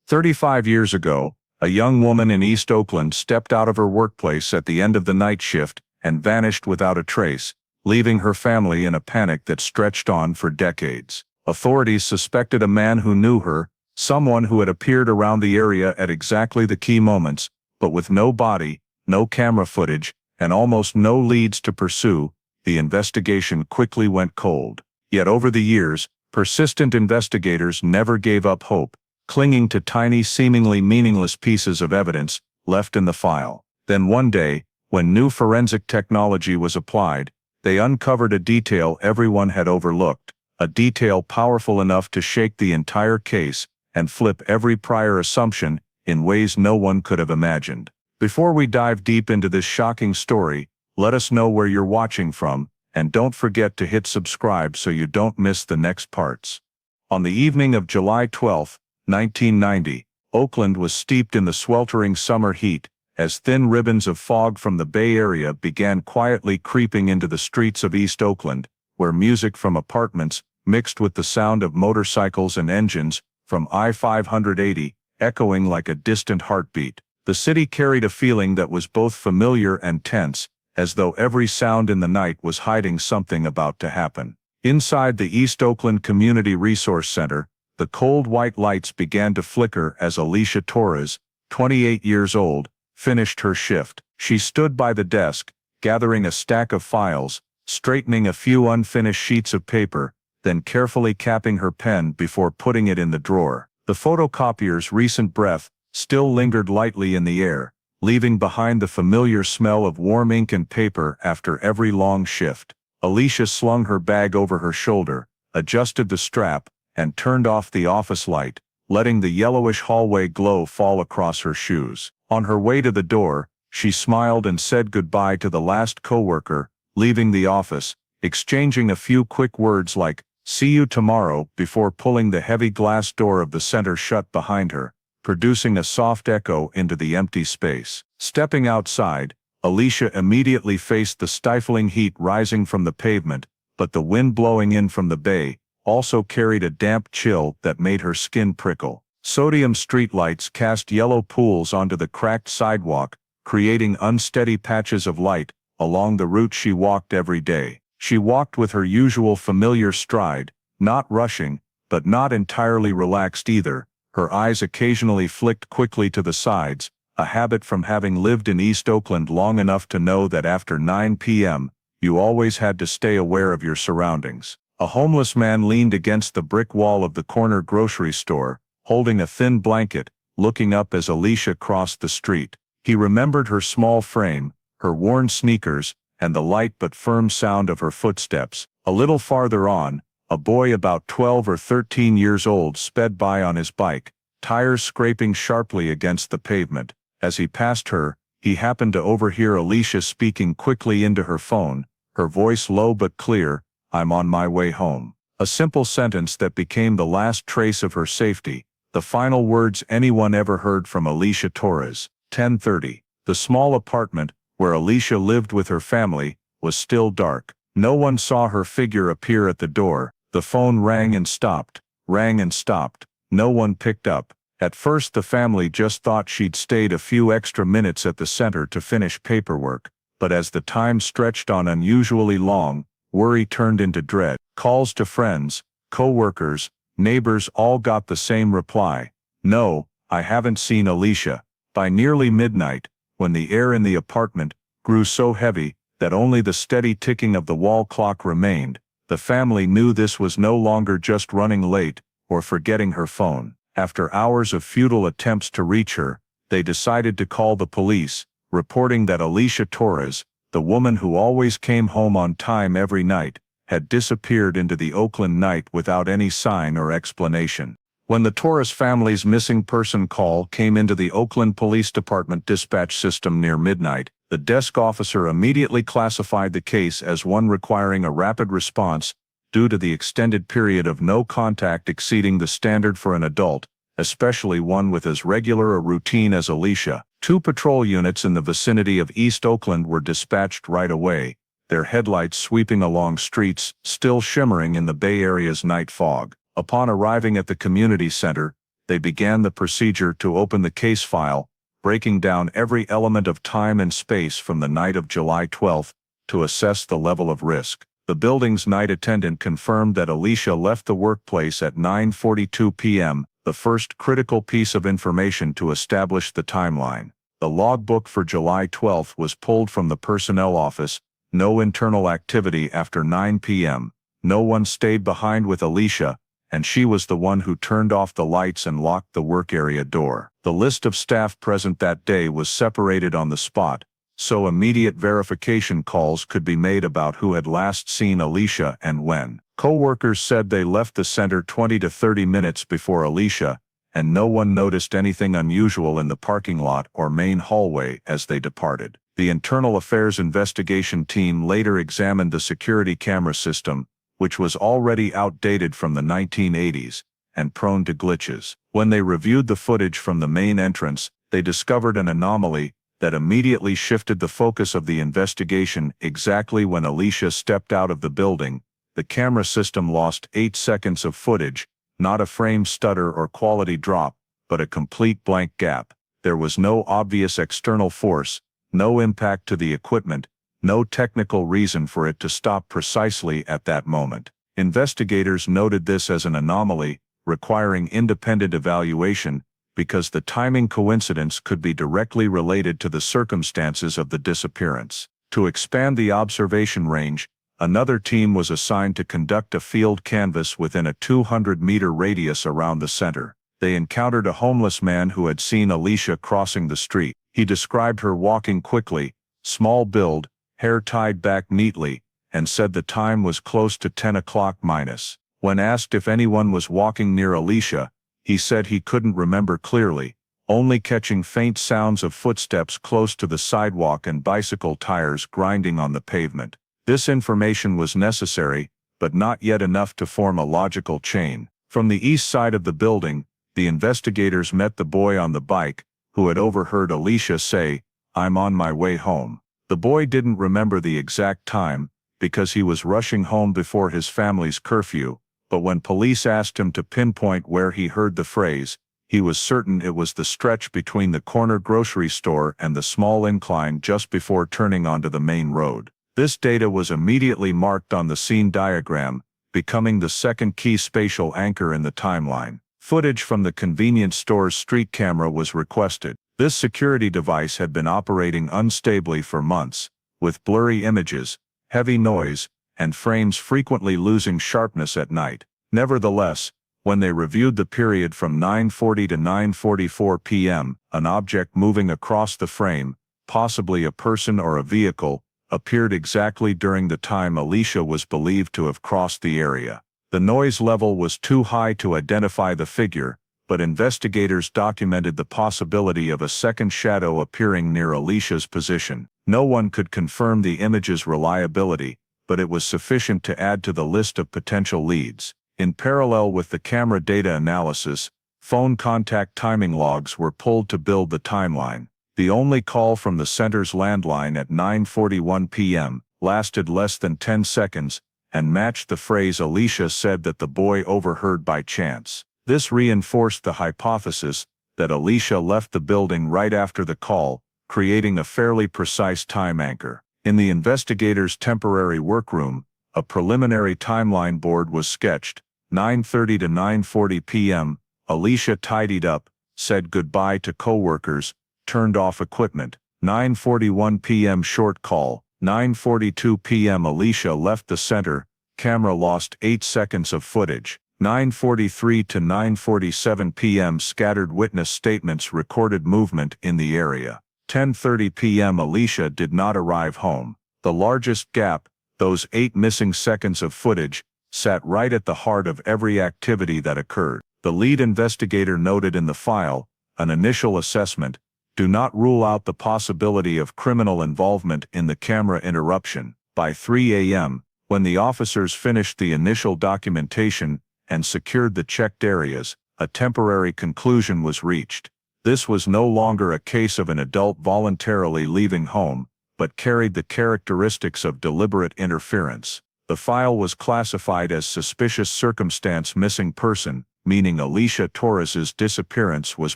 35 years ago, a young woman in East Oakland stepped out of her workplace at the end of the night shift and vanished without a trace, leaving her family in a panic that stretched on for decades. Authorities suspected a man who knew her, someone who had appeared around the area at exactly the key moments, but with no body, no camera footage, and almost no leads to pursue, the investigation quickly went cold. Yet over the years, persistent investigators never gave up hope, clinging to tiny, seemingly meaningless pieces of evidence left in the file. Then one day, when new forensic technology was applied, they uncovered a detail everyone had overlooked, a detail powerful enough to shake the entire case and flip every prior assumption in ways no one could have imagined. Before we dive deep into this shocking story, let us know where you're watching from, and don't forget to hit subscribe so you don't miss the next parts. On the evening of July 12, 1990, Oakland was steeped in the sweltering summer heat, as thin ribbons of fog from the Bay Area began quietly creeping into the streets of East Oakland, where music from apartments mixed with the sound of motorcycles and engines from I-580, echoing like a distant heartbeat. The city carried a feeling that was both familiar and tense, as though every sound in the night was hiding something about to happen. Inside the East Oakland Community Resource Center, the cold white lights began to flicker as Alicia Torres, 28 years old, finished her shift. She stood by the desk, gathering a stack of files, straightening a few unfinished sheets of paper, then carefully capping her pen before putting it in the drawer. The photocopier's recent breath still lingered lightly in the air, leaving behind the familiar smell of warm ink and paper after every long shift. Alicia slung her bag over her shoulder, adjusted the strap, and turned off the office light, letting the yellowish hallway glow fall across her shoes. On her way to the door, she smiled and said goodbye to the last coworker, leaving the office, exchanging a few quick words like, "See you tomorrow," before pulling the heavy glass door of the center shut behind her, producing a soft echo into the empty space. Stepping outside, Alicia immediately faced the stifling heat rising from the pavement, but the wind blowing in from the bay also carried a damp chill that made her skin prickle. Sodium streetlights cast yellow pools onto the cracked sidewalk, creating unsteady patches of light along the route she walked every day. She walked with her usual familiar stride, not rushing, but not entirely relaxed either. Her eyes occasionally flicked quickly to the sides, a habit from having lived in East Oakland long enough to know that after 9 p.m., you always had to stay aware of your surroundings. A homeless man leaned against the brick wall of the corner grocery store, holding a thin blanket, looking up as Alicia crossed the street. He remembered her small frame, her worn sneakers, and the light but firm sound of her footsteps. A little farther on, a boy about 12 or 13 years old sped by on his bike, tires scraping sharply against the pavement. As he passed her, he happened to overhear Alicia speaking quickly into her phone, her voice low but clear, "I'm on my way home." A simple sentence that became the last trace of her safety, the final words anyone ever heard from Alicia Torres. 10:30. The small apartment, where Alicia lived with her family, was still dark. No one saw her figure appear at the door. The phone rang and stopped, rang and stopped. No one picked up. At first the family just thought she'd stayed a few extra minutes at the center to finish paperwork, but as the time stretched on unusually long, worry turned into dread. Calls to friends, co-workers, neighbors all got the same reply: "No, I haven't seen Alicia." By nearly midnight, when the air in the apartment grew so heavy that only the steady ticking of the wall clock remained, the family knew this was no longer just running late or forgetting her phone. After hours of futile attempts to reach her, they decided to call the police, reporting that Alicia Torres, the woman who always came home on time every night, had disappeared into the Oakland night without any sign or explanation. When the Torres family's missing person call came into the Oakland Police Department dispatch system near midnight, the desk officer immediately classified the case as one requiring a rapid response due to the extended period of no contact exceeding the standard for an adult, especially one with as regular a routine as Alicia. 2 patrol units in the vicinity of East Oakland were dispatched right away, their headlights sweeping along streets still shimmering in the Bay Area's night fog. Upon arriving at the community center, They began the procedure to open the case file, breaking down every element of time and space from the night of July 12 to assess the level of risk. The building's night attendant confirmed that Alicia left the workplace at 9:42 p.m., the first critical piece of information to establish the timeline. The logbook for July 12 was pulled from the personnel office. No internal activity after 9 p.m. No one stayed behind with Alicia, and she was the one who turned off the lights and locked the work area door. The list of staff present that day was separated on the spot, so immediate verification calls could be made about who had last seen Alicia and when. Co-workers said they left the center 20 to 30 minutes before Alicia, and no one noticed anything unusual in the parking lot or main hallway as they departed. The Internal Affairs Investigation team later examined the security camera system, which was already outdated from the 1980s and prone to glitches. When they reviewed the footage from the main entrance, they discovered an anomaly that immediately shifted the focus of the investigation. Exactly when Alicia stepped out of the building, the camera system lost 8 seconds of footage, not a frame stutter or quality drop, but a complete blank gap. There was no obvious external force, no impact to the equipment, no technical reason for it to stop precisely at that moment. Investigators noted this as an anomaly, requiring independent evaluation, because the timing coincidence could be directly related to the circumstances of the disappearance. To expand the observation range, another team was assigned to conduct a field canvass within a 200-meter radius around the center. They encountered a homeless man who had seen Alicia crossing the street. He described her walking quickly, small build, hair tied back neatly, and said the time was close to 10 o'clock minus. When asked if anyone was walking near Alicia, he said he couldn't remember clearly, only catching faint sounds of footsteps close to the sidewalk and bicycle tires grinding on the pavement. This information was necessary, but not yet enough to form a logical chain. From the east side of the building, the investigators met the boy on the bike, who had overheard Alicia say, "I'm on my way home." The boy didn't remember the exact time, because he was rushing home before his family's curfew, but when police asked him to pinpoint where he heard the phrase, he was certain it was the stretch between the corner grocery store and the small incline just before turning onto the main road. This data was immediately marked on the scene diagram, becoming the second key spatial anchor in the timeline. Footage from the convenience store's street camera was requested. This security device had been operating unstably for months, with blurry images, heavy noise, and frames frequently losing sharpness at night. Nevertheless, when they reviewed the period from 9:40 to 9:44 p.m., an object moving across the frame, possibly a person or a vehicle, appeared exactly during the time Alicia was believed to have crossed the area. The noise level was too high to identify the figure, but investigators documented the possibility of a second shadow appearing near Alicia's position. No one could confirm the image's reliability, but it was sufficient to add to the list of potential leads. In parallel with the camera data analysis, phone contact timing logs were pulled to build the timeline. The only call from the center's landline at 9:41 p.m. lasted less than 10 seconds and matched the phrase Alicia said that the boy overheard by chance. This reinforced the hypothesis that Alicia left the building right after the call, creating a fairly precise time anchor. In the investigators' temporary workroom, a preliminary timeline board was sketched. 9:30 to 9:40 p.m., Alicia tidied up, said goodbye to coworkers, turned off equipment. 9:41 p.m. short call. 9:42 p.m. Alicia left the center, camera lost 8 seconds of footage. 9:43 to 9:47 p.m. scattered witness statements recorded movement in the area. 10:30 p.m. Alicia did not arrive home. The largest gap, those 8 missing seconds of footage, sat right at the heart of every activity that occurred. The lead investigator noted in the file, an initial assessment, do not rule out the possibility of criminal involvement in the camera interruption. By 3 a.m., when the officers finished the initial documentation and secured the checked areas, a temporary conclusion was reached. This was no longer a case of an adult voluntarily leaving home, but carried the characteristics of deliberate interference. The file was classified as suspicious circumstance missing person, meaning Alicia Torres's disappearance was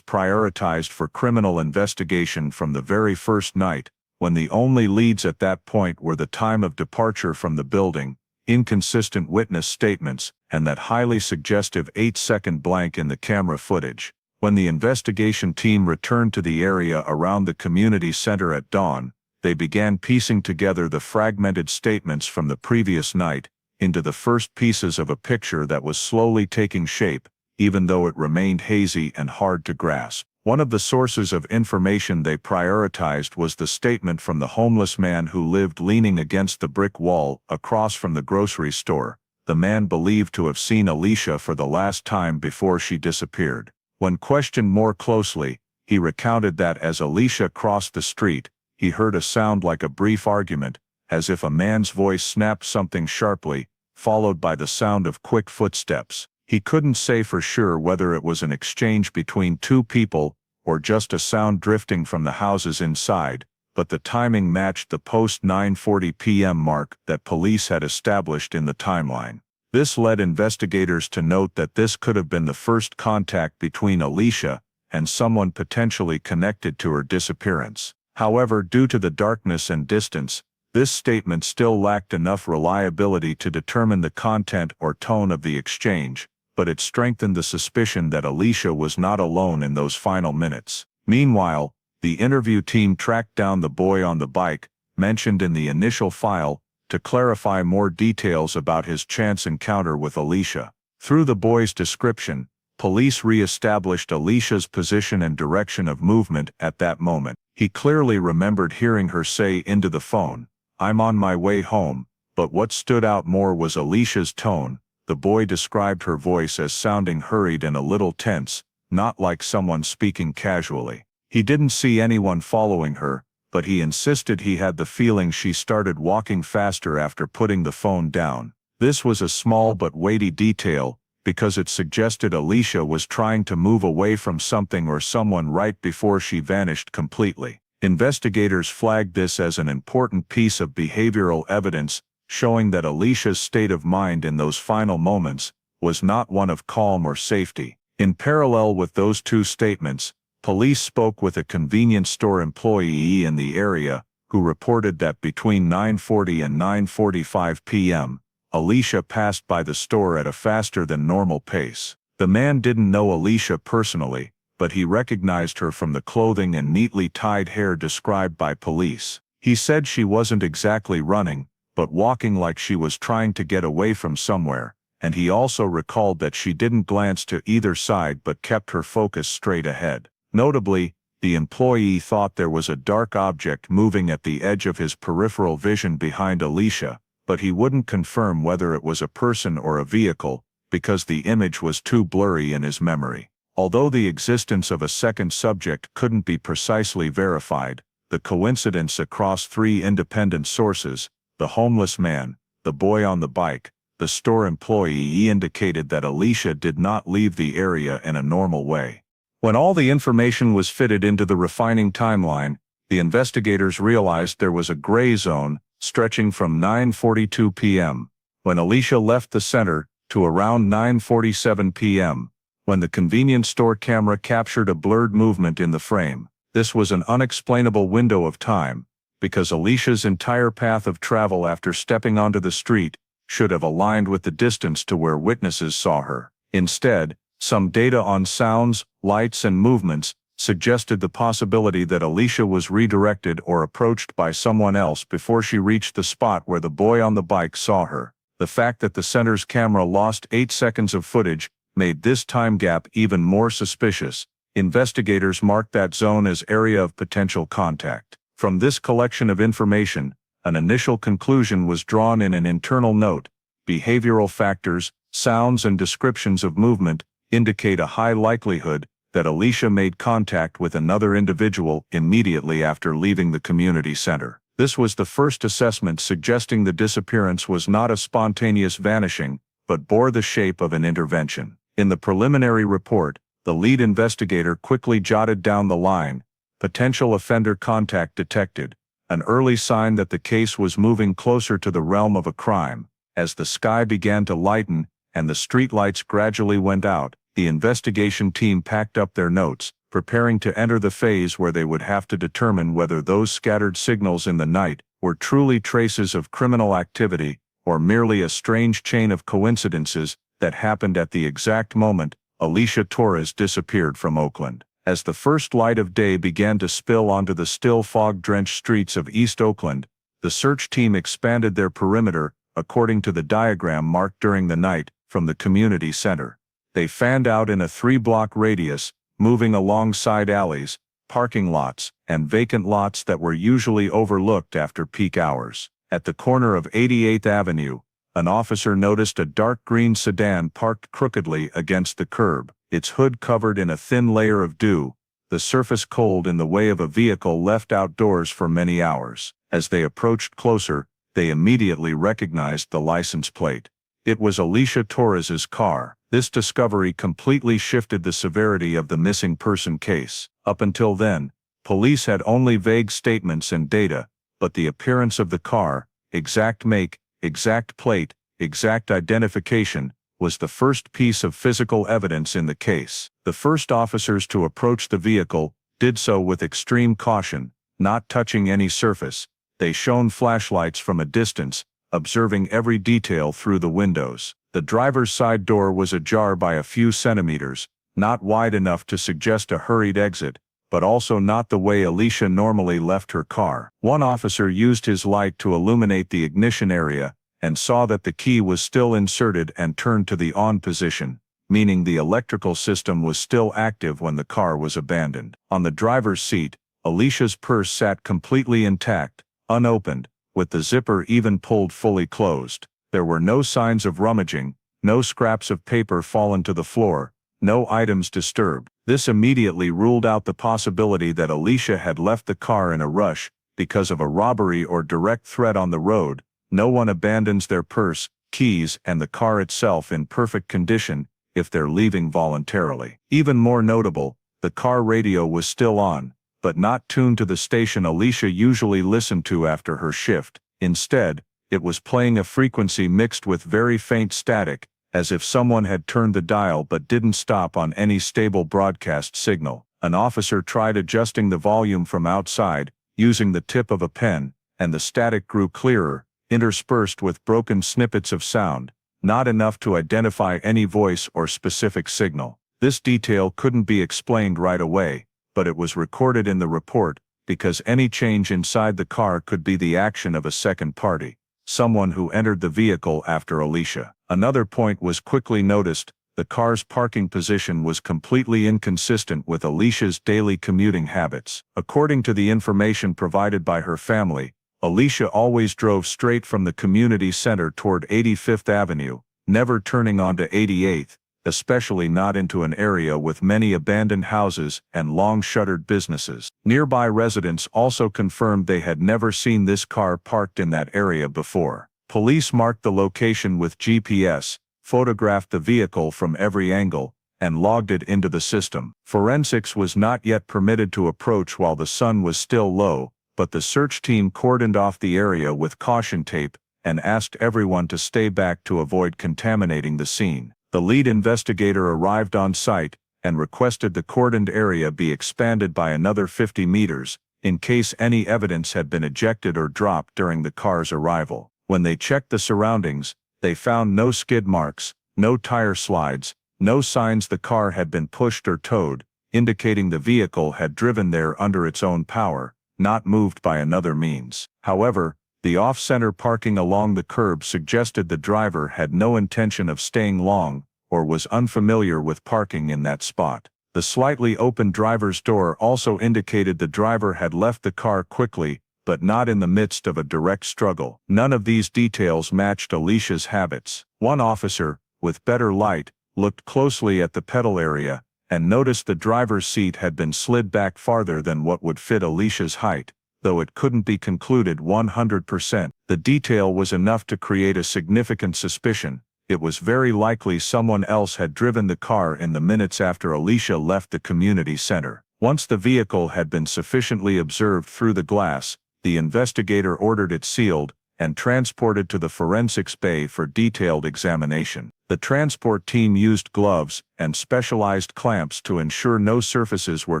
prioritized for criminal investigation from the very first night, when the only leads at that point were the time of departure from the building, inconsistent witness statements, and that highly suggestive 8-second blank in the camera footage. When the investigation team returned to the area around the community center at dawn, they began piecing together the fragmented statements from the previous night into the first pieces of a picture that was slowly taking shape, even though it remained hazy and hard to grasp. One of the sources of information they prioritized was the statement from the homeless man who lived leaning against the brick wall across from the grocery store, the man believed to have seen Alicia for the last time before she disappeared. When questioned more closely, he recounted that as Alicia crossed the street, he heard a sound like a brief argument, as if a man's voice snapped something sharply, followed by the sound of quick footsteps. He couldn't say for sure whether it was an exchange between two people or just a sound drifting from the houses inside, but the timing matched the post-9:40 p.m. mark that police had established in the timeline. This led investigators to note that this could have been the first contact between Alicia and someone potentially connected to her disappearance. However, due to the darkness and distance, this statement still lacked enough reliability to determine the content or tone of the exchange, but it strengthened the suspicion that Alicia was not alone in those final minutes. Meanwhile, the interview team tracked down the boy on the bike, mentioned in the initial file, to clarify more details about his chance encounter with Alicia. Through the boy's description, police re-established Alicia's position and direction of movement at that moment. He clearly remembered hearing her say into the phone, "I'm on my way home," but what stood out more was Alicia's tone. The boy described her voice as sounding hurried and a little tense, not like someone speaking casually. He didn't see anyone following her, but he insisted he had the feeling she started walking faster after putting the phone down. This was a small but weighty detail, because it suggested Alicia was trying to move away from something or someone right before she vanished completely. Investigators flagged this as an important piece of behavioral evidence, showing that Alicia's state of mind in those final moments was not one of calm or safety. In parallel with those two statements, police spoke with a convenience store employee in the area, who reported that between 9:40 and 9:45 p.m., Alicia passed by the store at a faster than normal pace. The man didn't know Alicia personally, but he recognized her from the clothing and neatly tied hair described by police. He said she wasn't exactly running, but walking like she was trying to get away from somewhere, and he also recalled that she didn't glance to either side but kept her focus straight ahead. Notably, the employee thought there was a dark object moving at the edge of his peripheral vision behind Alicia, but he wouldn't confirm whether it was a person or a vehicle, because the image was too blurry in his memory. Although the existence of a second subject couldn't be precisely verified, the coincidence across three independent sources, the homeless man, the boy on the bike, the store employee, indicated that Alicia did not leave the area in a normal way. When all the information was fitted into the refining timeline, the investigators realized there was a gray zone stretching from 9:42 p.m., when Alicia left the center, to around 9:47 p.m., when the convenience store camera captured a blurred movement in the frame. This was an unexplainable window of time, because Alicia's entire path of travel after stepping onto the street should have aligned with the distance to where witnesses saw her. Instead, some data on sounds, lights, and movements suggested the possibility that Alicia was redirected or approached by someone else before she reached the spot where the boy on the bike saw her. The fact that the center's camera lost 8 seconds of footage made this time gap even more suspicious. Investigators marked that zone as area of potential contact. From this collection of information, an initial conclusion was drawn in an internal note. Behavioral factors, sounds, and descriptions of movement indicate a high likelihood that Alicia made contact with another individual immediately after leaving the community center. This was the first assessment suggesting the disappearance was not a spontaneous vanishing, but bore the shape of an intervention. In the preliminary report, the lead investigator quickly jotted down the line, "Potential offender contact detected," an early sign that the case was moving closer to the realm of a crime. As the sky began to lighten and the streetlights gradually went out, the investigation team packed up their notes, preparing to enter the phase where they would have to determine whether those scattered signals in the night were truly traces of criminal activity or merely a strange chain of coincidences that happened at the exact moment Alicia Torres disappeared from Oakland. As the first light of day began to spill onto the still fog-drenched streets of East Oakland, the search team expanded their perimeter according to the diagram marked during the night from the community center. They fanned out in a 3-block radius, moving alongside alleys, parking lots, and vacant lots that were usually overlooked after peak hours. At the corner of 88th Avenue, an officer noticed a dark green sedan parked crookedly against the curb, its hood covered in a thin layer of dew, the surface cold in the way of a vehicle left outdoors for many hours. As they approached closer, they immediately recognized the license plate. It was Alicia Torres's car. This discovery completely shifted the severity of the missing person case. Up until then, police had only vague statements and data, but the appearance of the car, exact make, exact plate, exact identification, was the first piece of physical evidence in the case. The first officers to approach the vehicle did so with extreme caution, not touching any surface. They shone flashlights from a distance, observing every detail through the windows. The driver's side door was ajar by a few centimeters, not wide enough to suggest a hurried exit, but also not the way Alicia normally left her car. One officer used his light to illuminate the ignition area and saw that the key was still inserted and turned to the on position, meaning the electrical system was still active when the car was abandoned. On the driver's seat, Alicia's purse sat completely intact, unopened, with the zipper even pulled fully closed. There were no signs of rummaging, no scraps of paper fallen to the floor, no items disturbed. This immediately ruled out the possibility that Alicia had left the car in a rush because of a robbery or direct threat on the road. No one abandons their purse, keys, and the car itself in perfect condition if they're leaving voluntarily. Even more notable, the car radio was still on, but not tuned to the station Alicia usually listened to after her shift. Instead, it was playing a frequency mixed with very faint static, as if someone had turned the dial but didn't stop on any stable broadcast signal. An officer tried adjusting the volume from outside, using the tip of a pen, and the static grew clearer, interspersed with broken snippets of sound, not enough to identify any voice or specific signal. This detail couldn't be explained right away, but it was recorded in the report, because any change inside the car could be the action of a second party, someone who entered the vehicle after Alicia. Another point was quickly noticed: the car's parking position was completely inconsistent with Alicia's daily commuting habits. According to the information provided by her family, Alicia always drove straight from the community center toward 85th Avenue, never turning onto 88th, especially not into an area with many abandoned houses and long-shuttered businesses. Nearby residents also confirmed they had never seen this car parked in that area before. Police marked the location with GPS, photographed the vehicle from every angle, and logged it into the system. Forensics was not yet permitted to approach while the sun was still low, but the search team cordoned off the area with caution tape and asked everyone to stay back to avoid contaminating the scene. The lead investigator arrived on site and requested the cordoned area be expanded by another 50 meters, in case any evidence had been ejected or dropped during the car's arrival. When they checked the surroundings, they found no skid marks, no tire slides, no signs the car had been pushed or towed, indicating the vehicle had driven there under its own power, not moved by another means. However, the off-center parking along the curb suggested the driver had no intention of staying long or was unfamiliar with parking in that spot. The slightly open driver's door also indicated the driver had left the car quickly, but not in the midst of a direct struggle. None of these details matched Alicia's habits. One officer, with better light, looked closely at the pedal area and noticed the driver's seat had been slid back farther than what would fit Alicia's height, though it couldn't be concluded 100%. The detail was enough to create a significant suspicion. It was very likely someone else had driven the car in the minutes after Alicia left the community center. Once the vehicle had been sufficiently observed through the glass, the investigator ordered it sealed and transported to the forensics bay for detailed examination. The transport team used gloves and specialized clamps to ensure no surfaces were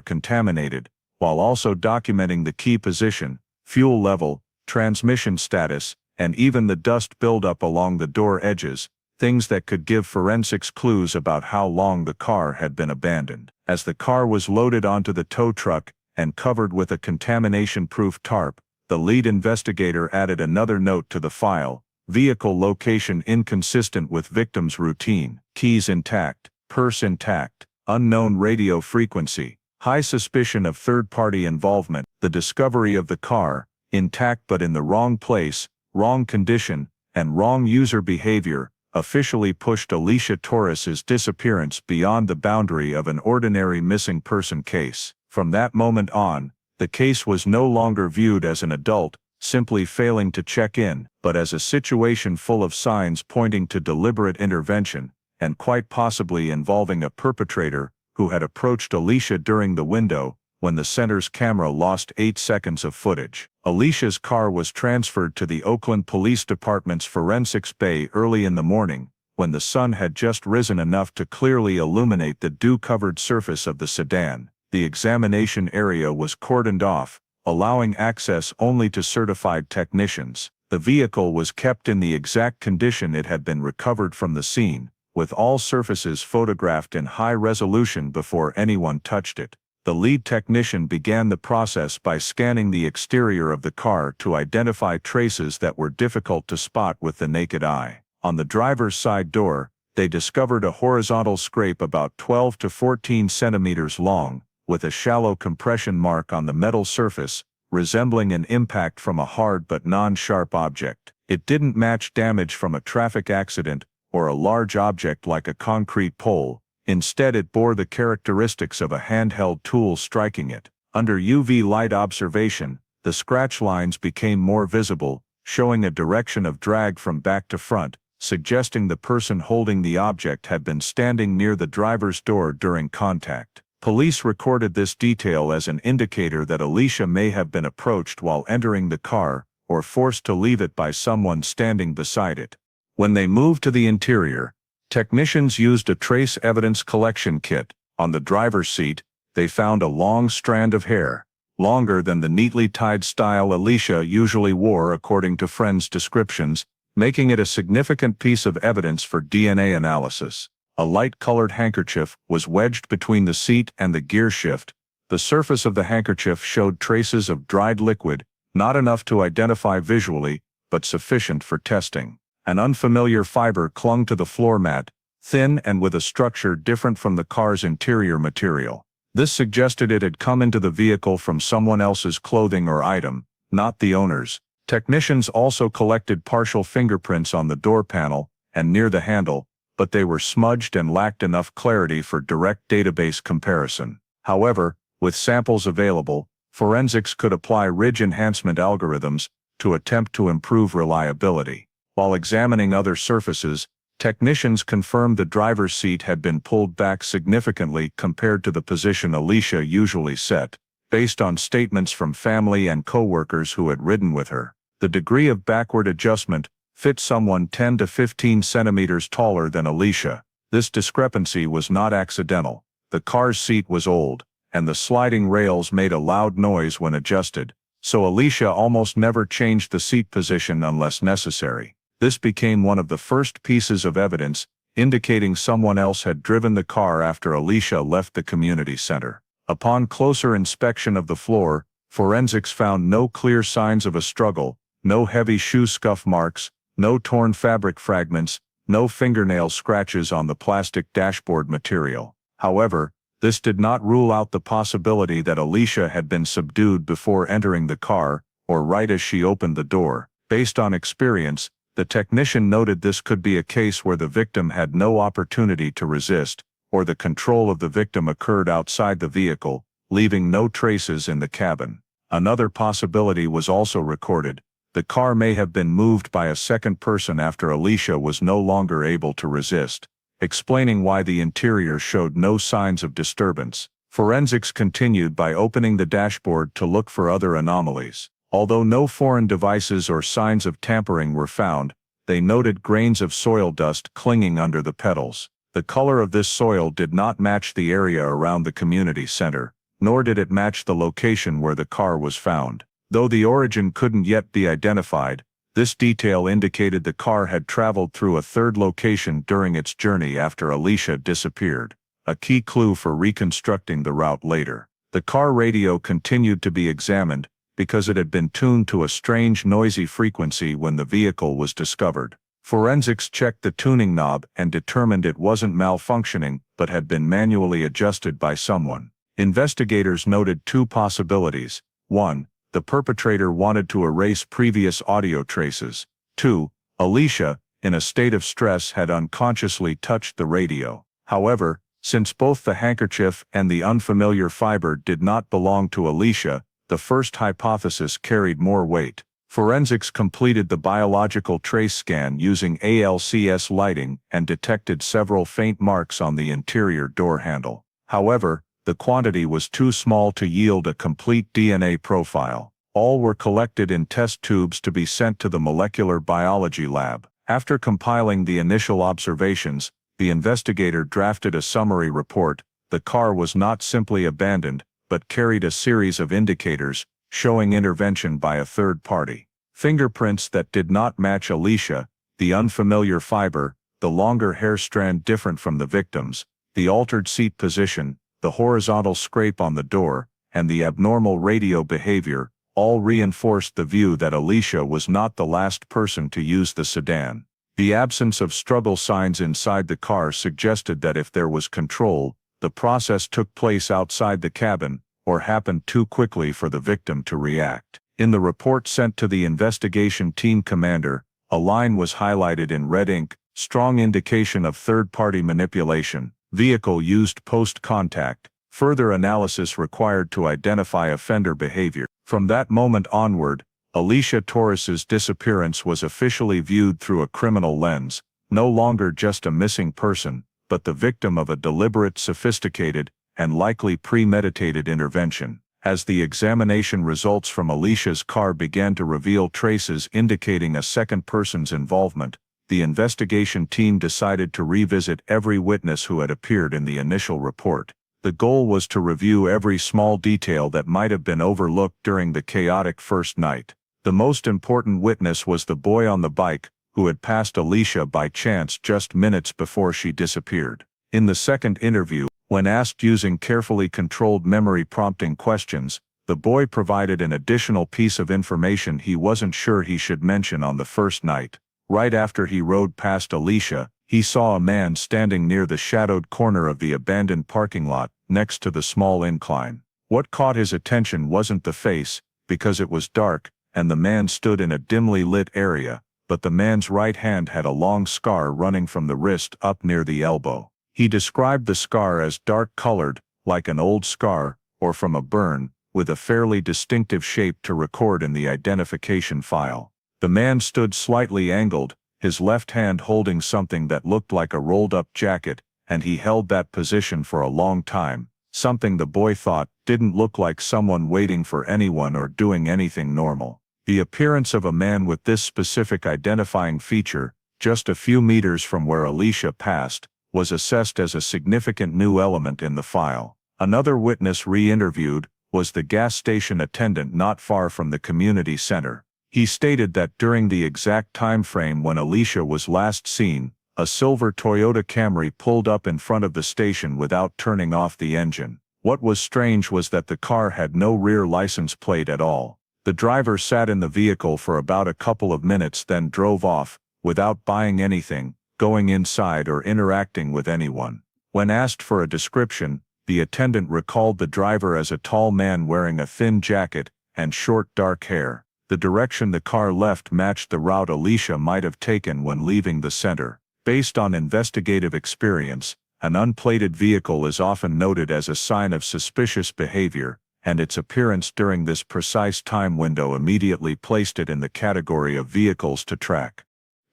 contaminated, while also documenting the key position, fuel level, transmission status, and even the dust buildup along the door edges, things that could give forensics clues about how long the car had been abandoned. As the car was loaded onto the tow truck and covered with a contamination-proof tarp, the lead investigator added another note to the file: vehicle location inconsistent with victim's routine, keys intact, purse intact, unknown radio frequency, high suspicion of third-party involvement. The discovery of the car, intact but in the wrong place, wrong condition, and wrong user behavior, officially pushed Alicia Torres's disappearance beyond the boundary of an ordinary missing person case. From that moment on, the case was no longer viewed as an adult simply failing to check in, but as a situation full of signs pointing to deliberate intervention, and quite possibly involving a perpetrator who had approached Alicia during the window when the center's camera lost 8 seconds of footage. Alicia's car was transferred to the Oakland Police Department's forensics bay early in the morning, when the sun had just risen enough to clearly illuminate the dew-covered surface of the sedan. The examination area was cordoned off, allowing access only to certified technicians. The vehicle was kept in the exact condition it had been recovered from the scene, with all surfaces photographed in high resolution before anyone touched it. The lead technician began the process by scanning the exterior of the car to identify traces that were difficult to spot with the naked eye. On the driver's side door, they discovered a horizontal scrape about 12 to 14 centimeters long, with a shallow compression mark on the metal surface, resembling an impact from a hard but non-sharp object. It didn't match damage from a traffic accident or a large object like a concrete pole. Instead, it bore the characteristics of a handheld tool striking it. Under UV light observation, the scratch lines became more visible, showing a direction of drag from back to front, suggesting the person holding the object had been standing near the driver's door during contact. Police recorded this detail as an indicator that Alicia may have been approached while entering the car, or forced to leave it by someone standing beside it. When they moved to the interior, technicians used a trace evidence collection kit. On the driver's seat, they found a long strand of hair, longer than the neatly tied style Alicia usually wore according to friends' descriptions, making it a significant piece of evidence for DNA analysis. A light-colored handkerchief was wedged between the seat and the gear shift. The surface of the handkerchief showed traces of dried liquid, not enough to identify visually, but sufficient for testing. An unfamiliar fiber clung to the floor mat, thin and with a structure different from the car's interior material. This suggested it had come into the vehicle from someone else's clothing or item, not the owner's. Technicians also collected partial fingerprints on the door panel and near the handle, but they were smudged and lacked enough clarity for direct database comparison. However, with samples available, forensics could apply ridge enhancement algorithms to attempt to improve reliability. While examining other surfaces, technicians confirmed the driver's seat had been pulled back significantly compared to the position Alicia usually sat, based on statements from family and coworkers who had ridden with her. The degree of backward adjustment fit someone 10 to 15 centimeters taller than Alicia. This discrepancy was not accidental. The car's seat was old, and the sliding rails made a loud noise when adjusted, so Alicia almost never changed the seat position unless necessary. This became one of the first pieces of evidence, indicating someone else had driven the car after Alicia left the community center. Upon closer inspection of the floor, forensics found no clear signs of a struggle, no heavy shoe scuff marks, no torn fabric fragments, no fingernail scratches on the plastic dashboard material. However, this did not rule out the possibility that Alicia had been subdued before entering the car, or right as she opened the door. Based on experience, the technician noted this could be a case where the victim had no opportunity to resist, or the control of the victim occurred outside the vehicle, leaving no traces in the cabin. Another possibility was also recorded. The car may have been moved by a second person after Alicia was no longer able to resist, explaining why the interior showed no signs of disturbance. Forensics continued by opening the dashboard to look for other anomalies. Although no foreign devices or signs of tampering were found, they noted grains of soil dust clinging under the pedals. The color of this soil did not match the area around the community center, nor did it match the location where the car was found. Though the origin couldn't yet be identified, this detail indicated the car had traveled through a third location during its journey after Alicia disappeared, a key clue for reconstructing the route later. The car radio continued to be examined because it had been tuned to a strange noisy frequency when the vehicle was discovered. Forensics checked the tuning knob and determined it wasn't malfunctioning but had been manually adjusted by someone. Investigators noted two possibilities. 1. The perpetrator wanted to erase previous audio traces. 2. Alicia, in a state of stress, had unconsciously touched the radio. However, since both the handkerchief and the unfamiliar fiber did not belong to Alicia, the first hypothesis carried more weight. Forensics completed the biological trace scan using ALCS lighting and detected several faint marks on the interior door handle. However, the quantity was too small to yield a complete DNA profile. All were collected in test tubes to be sent to the molecular biology lab. After compiling the initial observations, the investigator drafted a summary report. The car was not simply abandoned, but carried a series of indicators, showing intervention by a third party. Fingerprints that did not match Alicia, the unfamiliar fiber, the longer hair strand different from the victim's, the altered seat position, the horizontal scrape on the door, and the abnormal radio behavior, all reinforced the view that Alicia was not the last person to use the sedan. The absence of struggle signs inside the car suggested that if there was control, the process took place outside the cabin, or happened too quickly for the victim to react. In the report sent to the investigation team commander, a line was highlighted in red ink, strong indication of third-party manipulation. Vehicle used post-contact. Further analysis required to identify offender behavior. From that moment onward, Alicia Torres's disappearance was officially viewed through a criminal lens, no longer just a missing person, but the victim of a deliberate, sophisticated, and likely premeditated intervention. As the examination results from Alicia's car began to reveal traces indicating a second person's involvement, the investigation team decided to revisit every witness who had appeared in the initial report. The goal was to review every small detail that might have been overlooked during the chaotic first night. The most important witness was the boy on the bike, who had passed Alicia by chance just minutes before she disappeared. In the second interview, when asked using carefully controlled memory prompting questions, the boy provided an additional piece of information he wasn't sure he should mention on the first night. Right after he rode past Alicia, he saw a man standing near the shadowed corner of the abandoned parking lot, next to the small incline. What caught his attention wasn't the face, because it was dark, and the man stood in a dimly lit area, but the man's right hand had a long scar running from the wrist up near the elbow. He described the scar as dark-colored, like an old scar, or from a burn, with a fairly distinctive shape to record in the identification file. The man stood slightly angled, his left hand holding something that looked like a rolled-up jacket, and he held that position for a long time, something the boy thought didn't look like someone waiting for anyone or doing anything normal. The appearance of a man with this specific identifying feature, just a few meters from where Alicia passed, was assessed as a significant new element in the file. Another witness re-interviewed was the gas station attendant not far from the community center. He stated that during the exact time frame when Alicia was last seen, a silver Toyota Camry pulled up in front of the station without turning off the engine. What was strange was that the car had no rear license plate at all. The driver sat in the vehicle for about a couple of minutes, then drove off, without buying anything, going inside or interacting with anyone. When asked for a description, the attendant recalled the driver as a tall man wearing a thin jacket and short dark hair. The direction the car left matched the route Alicia might have taken when leaving the center. Based on investigative experience, an unplated vehicle is often noted as a sign of suspicious behavior, and its appearance during this precise time window immediately placed it in the category of vehicles to track.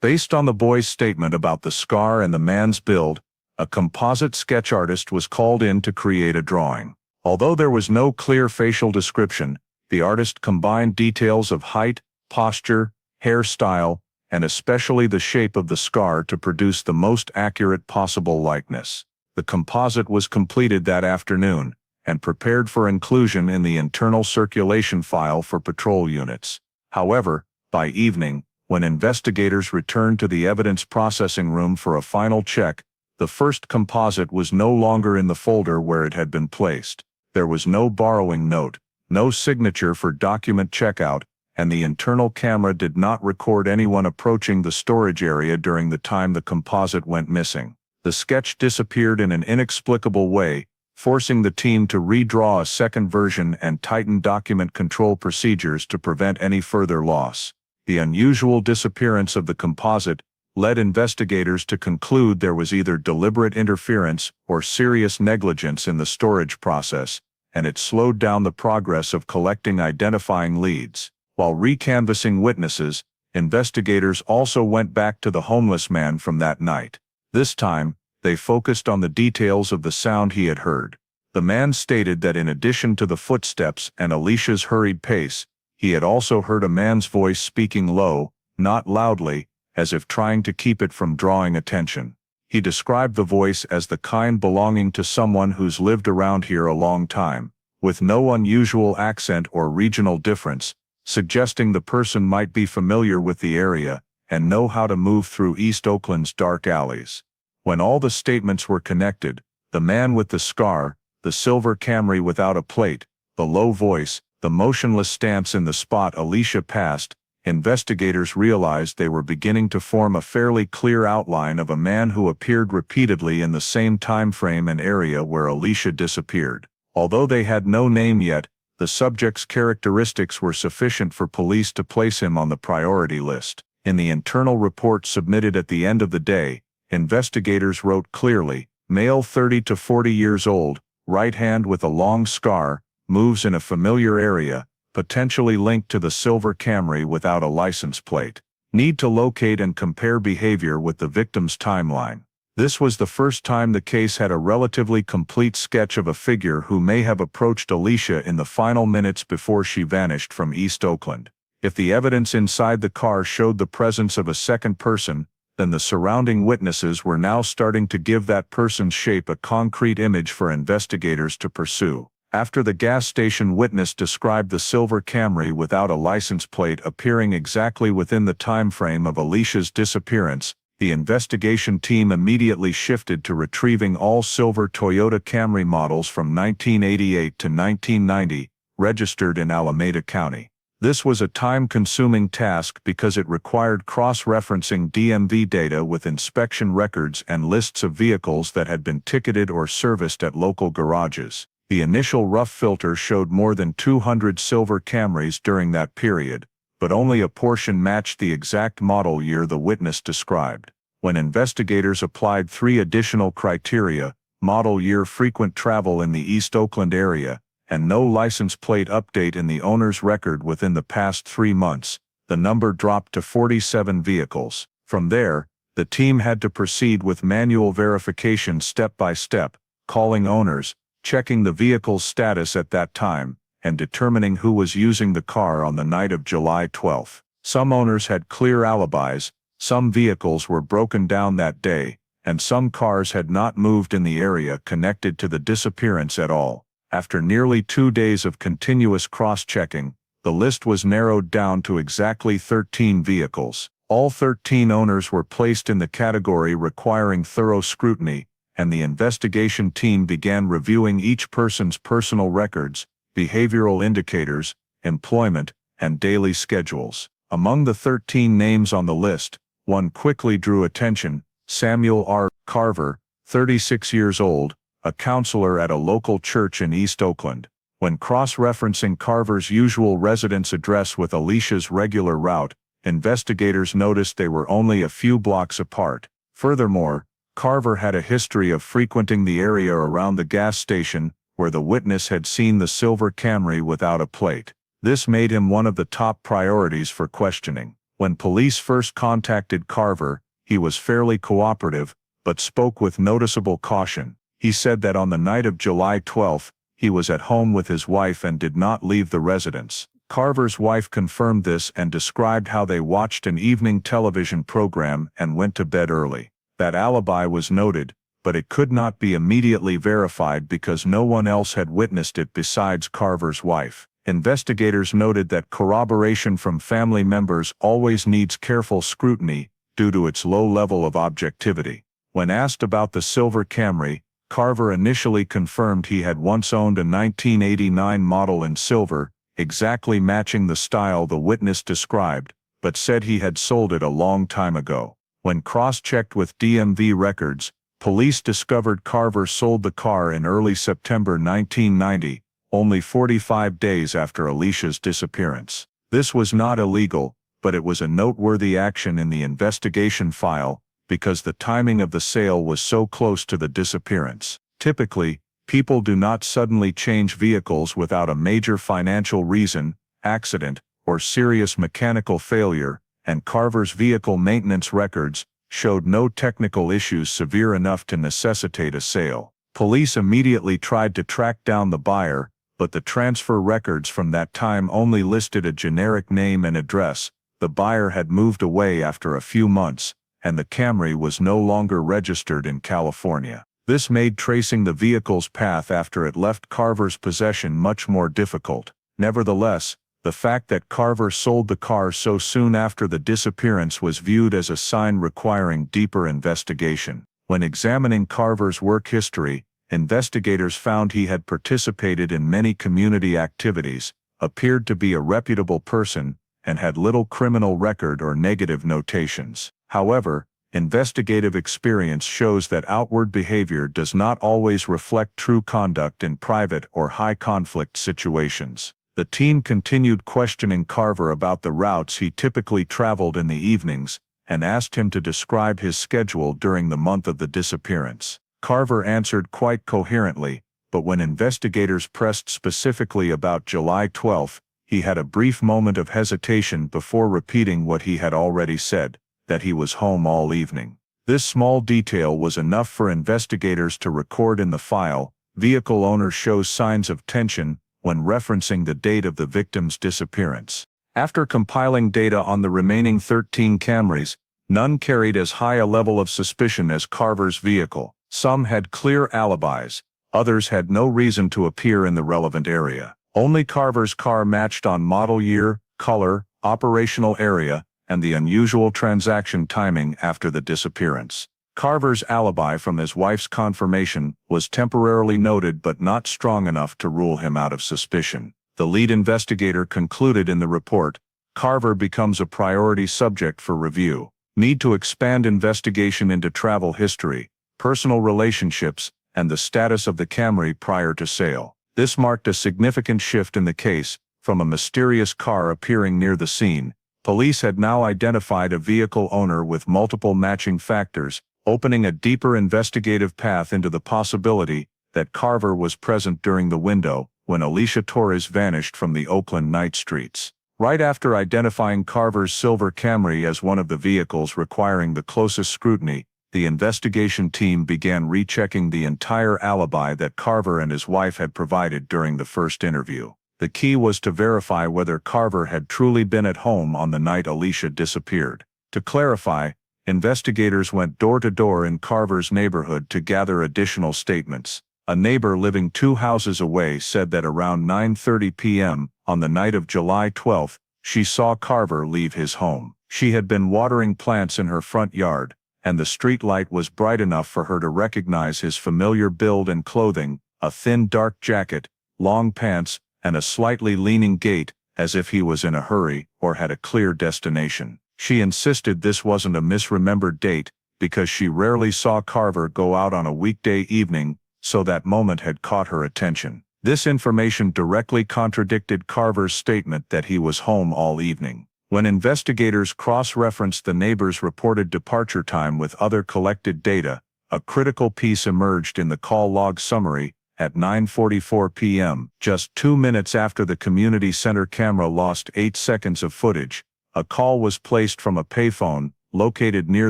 Based on the boy's statement about the scar and the man's build, a composite sketch artist was called in to create a drawing. Although there was no clear facial description, The artist combined details of height, posture, hairstyle, and especially the shape of the scar to produce the most accurate possible likeness. The composite was completed that afternoon, and prepared for inclusion in the internal circulation file for patrol units. However, by evening, when investigators returned to the evidence processing room for a final check, the first composite was no longer in the folder where it had been placed. There was no borrowing note, no signature for document checkout, and the internal camera did not record anyone approaching the storage area during the time the composite went missing. The sketch disappeared in an inexplicable way, forcing the team to redraw a second version and tighten document control procedures to prevent any further loss. The unusual disappearance of the composite led investigators to conclude there was either deliberate interference or serious negligence in the storage process, and it slowed down the progress of collecting identifying leads. While recanvassing witnesses, investigators also went back to the homeless man from that night. This time, they focused on the details of the sound he had heard. The man stated that in addition to the footsteps and Alicia's hurried pace, he had also heard a man's voice speaking low, not loudly, as if trying to keep it from drawing attention. He described the voice as the kind belonging to someone who's lived around here a long time, with no unusual accent or regional difference, suggesting the person might be familiar with the area and know how to move through East Oakland's dark alleys. When all the statements were connected, the man with the scar, the silver Camry without a plate, the low voice, the motionless stance in the spot Alicia passed, investigators realized they were beginning to form a fairly clear outline of a man who appeared repeatedly in the same time frame and area where Alicia disappeared. Although they had no name yet, the subject's characteristics were sufficient for police to place him on the priority list. In the internal report submitted at the end of the day, investigators wrote clearly, male 30 to 40 years old, right hand with a long scar, moves in a familiar area, potentially linked to the silver Camry without a license plate. Need to locate and compare behavior with the victim's timeline. This was the first time the case had a relatively complete sketch of a figure who may have approached Alicia in the final minutes before she vanished from East Oakland. If the evidence inside the car showed the presence of a second person, then the surrounding witnesses were now starting to give that person's shape a concrete image for investigators to pursue. After the gas station witness described the silver Camry without a license plate appearing exactly within the time frame of Alicia's disappearance, the investigation team immediately shifted to retrieving all silver Toyota Camry models from 1988 to 1990, registered in Alameda County. This was a time-consuming task because it required cross-referencing DMV data with inspection records and lists of vehicles that had been ticketed or serviced at local garages. The initial rough filter showed more than 200 silver Camrys during that period, but only a portion matched the exact model year the witness described. When investigators applied 3 additional criteria, model year, frequent travel in the East Oakland area, and no license plate update in the owner's record within the past 3 months, the number dropped to 47 vehicles. From there, the team had to proceed with manual verification step by step, calling owners, checking the vehicle's status at that time, and determining who was using the car on the night of July 12. Some owners had clear alibis, some vehicles were broken down that day, and some cars had not moved in the area connected to the disappearance at all. After nearly 2 days of continuous cross-checking, the list was narrowed down to exactly 13 vehicles. All 13 owners were placed in the category requiring thorough scrutiny, and the investigation team began reviewing each person's personal records, behavioral indicators, employment, and daily schedules. Among the 13 names on the list, one quickly drew attention: Samuel R. Carver, 36 years old, a counselor at a local church in East Oakland. When cross-referencing Carver's usual residence address with Alicia's regular route, investigators noticed they were only a few blocks apart. Furthermore, Carver had a history of frequenting the area around the gas station, where the witness had seen the silver Camry without a plate. This made him one of the top priorities for questioning. When police first contacted Carver, he was fairly cooperative, but spoke with noticeable caution. He said that on the night of July 12, he was at home with his wife and did not leave the residence. Carver's wife confirmed this and described how they watched an evening television program and went to bed early. That alibi was noted, but it could not be immediately verified because no one else had witnessed it besides Carver's wife. Investigators noted that corroboration from family members always needs careful scrutiny due to its low level of objectivity. When asked about the silver Camry, Carver initially confirmed he had once owned a 1989 model in silver, exactly matching the style the witness described, but said he had sold it a long time ago. When cross-checked with DMV records, police discovered Carver sold the car in early September 1990, only 45 days after Alicia's disappearance. This was not illegal, but it was a noteworthy action in the investigation file because the timing of the sale was so close to the disappearance. Typically, people do not suddenly change vehicles without a major financial reason, accident, or serious mechanical failure, and Carver's vehicle maintenance records showed no technical issues severe enough to necessitate a sale. Police immediately tried to track down the buyer, but the transfer records from that time only listed a generic name and address. The buyer had moved away after a few months, and the Camry was no longer registered in California. This made tracing the vehicle's path after it left Carver's possession much more difficult. Nevertheless, the fact that Carver sold the car so soon after the disappearance was viewed as a sign requiring deeper investigation. When examining Carver's work history, investigators found he had participated in many community activities, appeared to be a reputable person, and had little criminal record or negative notations. However, investigative experience shows that outward behavior does not always reflect true conduct in private or high-conflict situations. The team continued questioning Carver about the routes he typically traveled in the evenings, and asked him to describe his schedule during the month of the disappearance. Carver answered quite coherently, but when investigators pressed specifically about July 12, he had a brief moment of hesitation before repeating what he had already said, that he was home all evening. This small detail was enough for investigators to record in the file. Vehicle owner shows signs of tension when referencing the date of the victim's disappearance. After compiling data on the remaining 13 Camrys, none carried as high a level of suspicion as Carver's vehicle. Some had clear alibis, others had no reason to appear in the relevant area. Only Carver's car matched on model year, color, operational area, and the unusual transaction timing after the disappearance. Carver's alibi from his wife's confirmation was temporarily noted but not strong enough to rule him out of suspicion. The lead investigator concluded in the report, Carver becomes a priority subject for review. Need to expand investigation into travel history, personal relationships, and the status of the Camry prior to sale. This marked a significant shift in the case. From a mysterious car appearing near the scene, police had now identified a vehicle owner with multiple matching factors, opening a deeper investigative path into the possibility that Carver was present during the window when Alicia Torres vanished from the Oakland night streets. Right after identifying Carver's silver Camry as one of the vehicles requiring the closest scrutiny, the investigation team began rechecking the entire alibi that Carver and his wife had provided during the first interview. The key was to verify whether Carver had truly been at home on the night Alicia disappeared. To clarify, investigators went door to door in Carver's neighborhood to gather additional statements. A neighbor living 2 houses away said that around 9:30 p.m. on the night of July 12, she saw Carver leave his home. She had been watering plants in her front yard, and the street light was bright enough for her to recognize his familiar build and clothing, a thin dark jacket, long pants, and a slightly leaning gait, as if he was in a hurry or had a clear destination. She insisted this wasn't a misremembered date, because she rarely saw Carver go out on a weekday evening, so that moment had caught her attention. This information directly contradicted Carver's statement that he was home all evening. When investigators cross-referenced the neighbor's reported departure time with other collected data, a critical piece emerged in the call log summary. At 9:44 p.m., just 2 minutes after the community center camera lost 8 seconds of footage, a call was placed from a payphone located near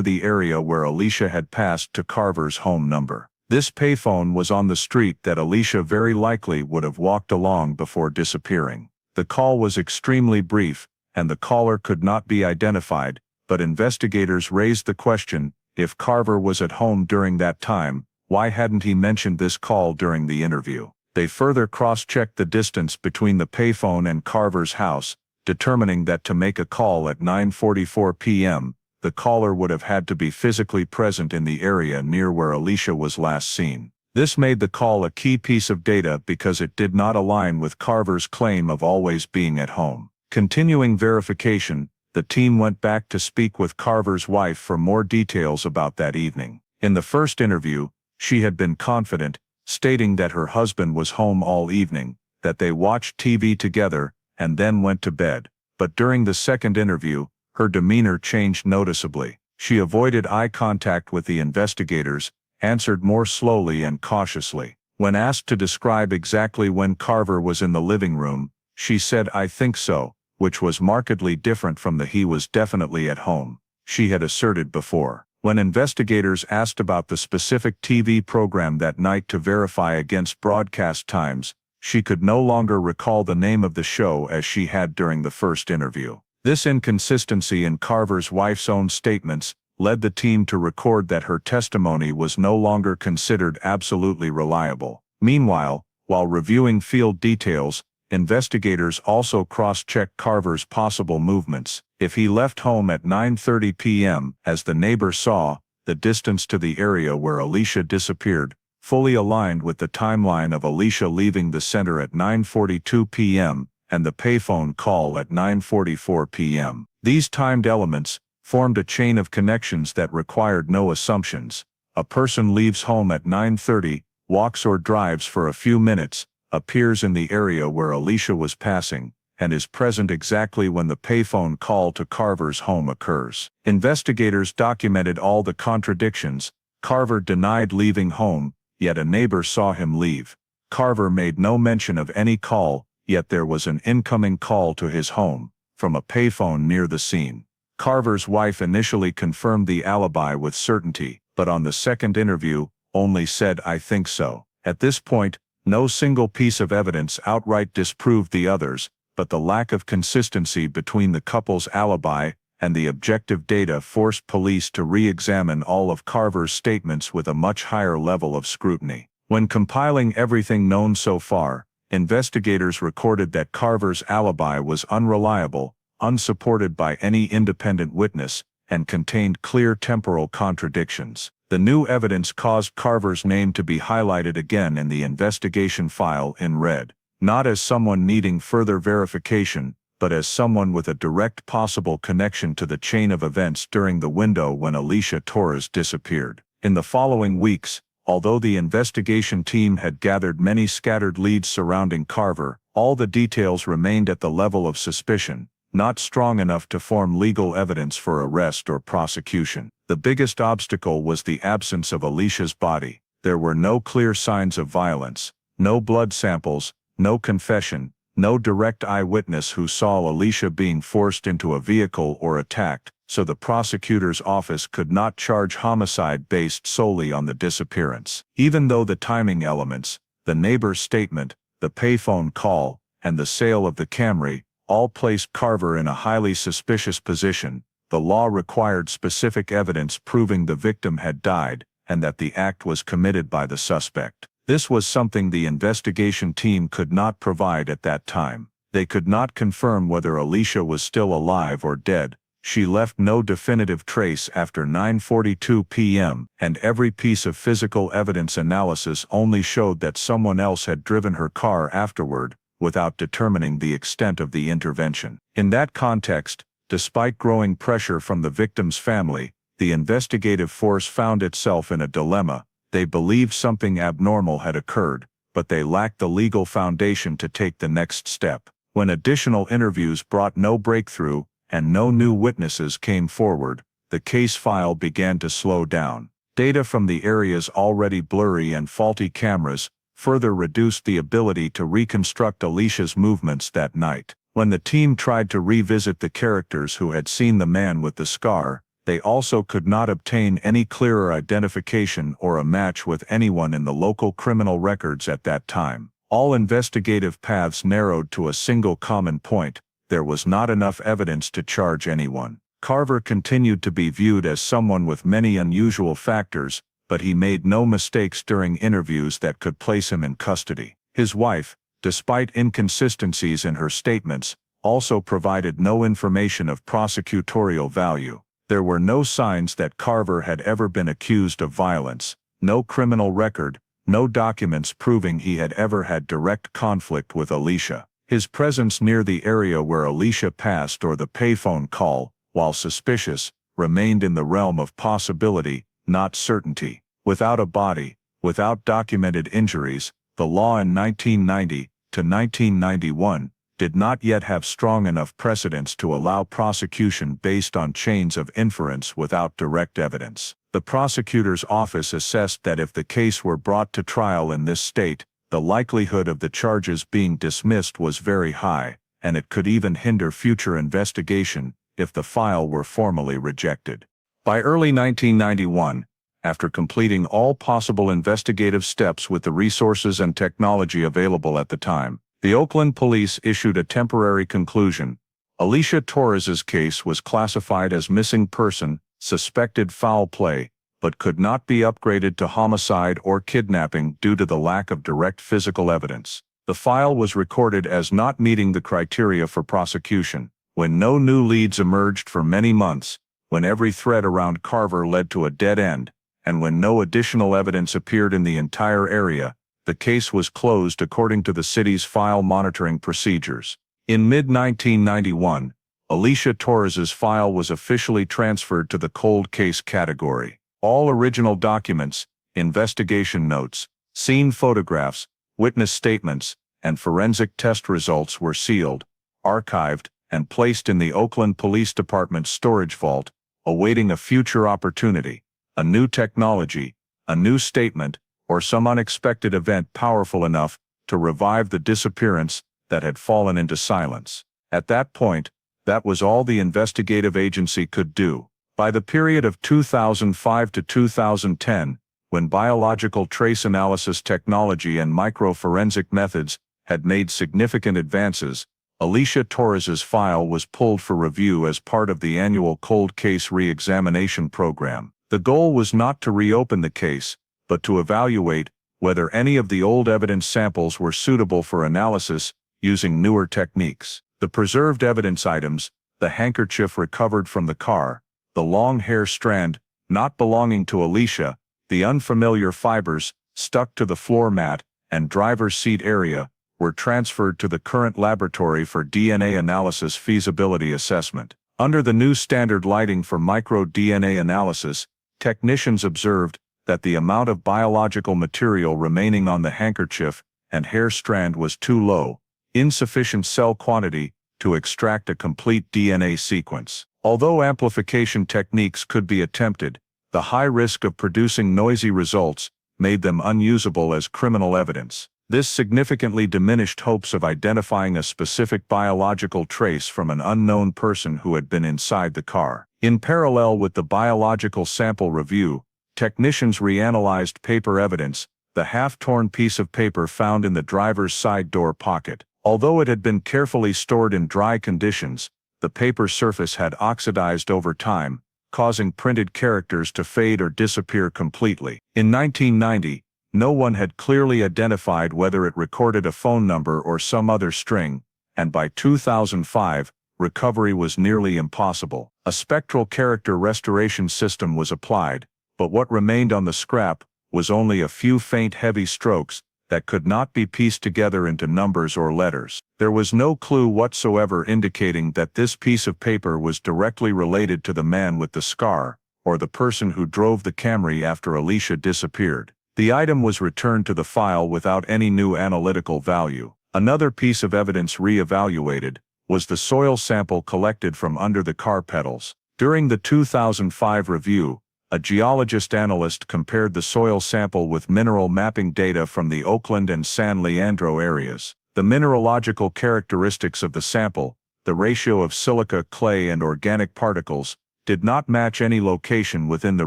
the area where Alicia had passed to Carver's home number. This payphone was on the street that Alicia very likely would have walked along before disappearing. The call was extremely brief, and the caller could not be identified, but investigators raised the question, if Carver was at home during that time, why hadn't he mentioned this call during the interview? They further cross-checked the distance between the payphone and Carver's house, determining that to make a call at 9:44 p.m., the caller would have had to be physically present in the area near where Alicia was last seen. This made the call a key piece of data because it did not align with Carver's claim of always being at home. Continuing verification, the team went back to speak with Carver's wife for more details about that evening. In the first interview, she had been confident, stating that her husband was home all evening, that they watched TV together, and then went to bed. But during the second interview, her demeanor changed noticeably. She avoided eye contact with the investigators, answered more slowly and cautiously. When asked to describe exactly when Carver was in the living room, she said, "I think so," which was markedly different from the "he was definitely at home" she had asserted before. When investigators asked about the specific TV program that night to verify against broadcast times, she could no longer recall the name of the show as she had during the first interview. This inconsistency in Carver's wife's own statements led the team to record that her testimony was no longer considered absolutely reliable. Meanwhile, while reviewing field details, investigators also cross-checked Carver's possible movements. If he left home at 9:30 p.m., as the neighbor saw, the distance to the area where Alicia disappeared fully aligned with the timeline of Alicia leaving the center at 9:42 p.m. and the payphone call at 9:44 p.m. These timed elements formed a chain of connections that required no assumptions. A person leaves home at 9:30, walks or drives for a few minutes, appears in the area where Alicia was passing, and is present exactly when the payphone call to Carver's home occurs. Investigators documented all the contradictions. Carver denied leaving home, yet a neighbor saw him leave. Carver made no mention of any call, yet there was an incoming call to his home, from a payphone near the scene. Carver's wife initially confirmed the alibi with certainty, but on the second interview, only said, "I think so." At this point, no single piece of evidence outright disproved the others, but the lack of consistency between the couple's alibi and the objective data forced police to re-examine all of Carver's statements with a much higher level of scrutiny. When compiling everything known so far, investigators recorded that Carver's alibi was unreliable, unsupported by any independent witness, and contained clear temporal contradictions. The new evidence caused Carver's name to be highlighted again in the investigation file in red, not as someone needing further verification, but as someone with a direct possible connection to the chain of events during the window when Alicia Torres disappeared. In the following weeks, although the investigation team had gathered many scattered leads surrounding Carver, all the details remained at the level of suspicion, not strong enough to form legal evidence for arrest or prosecution. The biggest obstacle was the absence of Alicia's body. There were no clear signs of violence, no blood samples, no confession, no direct eyewitness who saw Alicia being forced into a vehicle or attacked, so the prosecutor's office could not charge homicide based solely on the disappearance. Even though the timing elements, the neighbor's statement, the payphone call, and the sale of the Camry, all placed Carver in a highly suspicious position, the law required specific evidence proving the victim had died, and that the act was committed by the suspect. This was something the investigation team could not provide at that time. They could not confirm whether Alicia was still alive or dead. She left no definitive trace after 9:42 p.m., and every piece of physical evidence analysis only showed that someone else had driven her car afterward, without determining the extent of the intervention. In that context, despite growing pressure from the victim's family, the investigative force found itself in a dilemma. They believed something abnormal had occurred, but they lacked the legal foundation to take the next step. When additional interviews brought no breakthrough, and no new witnesses came forward, the case file began to slow down. Data from the area's already blurry and faulty cameras further reduced the ability to reconstruct Alicia's movements that night. When the team tried to revisit the characters who had seen the man with the scar, They also could not obtain any clearer identification or a match with anyone in the local criminal records at that time. All investigative paths narrowed to a single common point: there was not enough evidence to charge anyone. Carver continued to be viewed as someone with many unusual factors, but he made no mistakes during interviews that could place him in custody. His wife, despite inconsistencies in her statements, also provided no information of prosecutorial value. There were no signs that Carver had ever been accused of violence, no criminal record, no documents proving he had ever had direct conflict with Alicia. His presence near the area where Alicia passed or the payphone call, while suspicious, remained in the realm of possibility, not certainty. Without a body, without documented injuries, the law in 1990 to 1991 did not yet have strong enough precedents to allow prosecution based on chains of inference without direct evidence. The prosecutor's office assessed that if the case were brought to trial in this state, the likelihood of the charges being dismissed was very high, and it could even hinder future investigation if the file were formally rejected. By early 1991, after completing all possible investigative steps with the resources and technology available at the time, the Oakland police issued a temporary conclusion. Alicia Torres's case was classified as missing person, suspected foul play, but could not be upgraded to homicide or kidnapping due to the lack of direct physical evidence. The file was recorded as not meeting the criteria for prosecution. When no new leads emerged for many months, when every thread around Carver led to a dead end, and when no additional evidence appeared in the entire area, the case was closed according to the city's file monitoring procedures. In mid-1991, Alicia Torres's file was officially transferred to the cold case category. All original documents, investigation notes, scene photographs, witness statements, and forensic test results were sealed, archived, and placed in the Oakland Police Department's storage vault, awaiting a future opportunity, a new technology, a new statement, or some unexpected event powerful enough to revive the disappearance that had fallen into silence. At that point, that was all the investigative agency could do. By the period of 2005 to 2010, when biological trace analysis technology and microforensic methods had made significant advances, Alicia Torres's file was pulled for review as part of the annual cold case re-examination program. The goal was not to reopen the case, but to evaluate whether any of the old evidence samples were suitable for analysis using newer techniques. The preserved evidence items, the handkerchief recovered from the car, the long hair strand, not belonging to Alicia, the unfamiliar fibers stuck to the floor mat and driver's seat area, were transferred to the current laboratory for DNA analysis feasibility assessment. Under the new standard lighting for micro-DNA analysis, technicians observed that the amount of biological material remaining on the handkerchief and hair strand was too low, insufficient cell quantity to extract a complete DNA sequence. Although amplification techniques could be attempted, the high risk of producing noisy results made them unusable as criminal evidence. This significantly diminished hopes of identifying a specific biological trace from an unknown person who had been inside the car. In parallel with the biological sample review, technicians reanalyzed paper evidence, the half-torn piece of paper found in the driver's side door pocket. Although it had been carefully stored in dry conditions, the paper surface had oxidized over time, causing printed characters to fade or disappear completely. In 1990, no one had clearly identified whether it recorded a phone number or some other string, and by 2005, recovery was nearly impossible. A spectral character restoration system was applied, but what remained on the scrap was only a few faint heavy strokes that could not be pieced together into numbers or letters. There was no clue whatsoever indicating that this piece of paper was directly related to the man with the scar, or the person who drove the Camry after Alicia disappeared. The item was returned to the file without any new analytical value. Another piece of evidence re-evaluated was the soil sample collected from under the car pedals. During the 2005 review, a geologist analyst compared the soil sample with mineral mapping data from the Oakland and San Leandro areas. The mineralogical characteristics of the sample, the ratio of silica, clay, and organic particles, did not match any location within the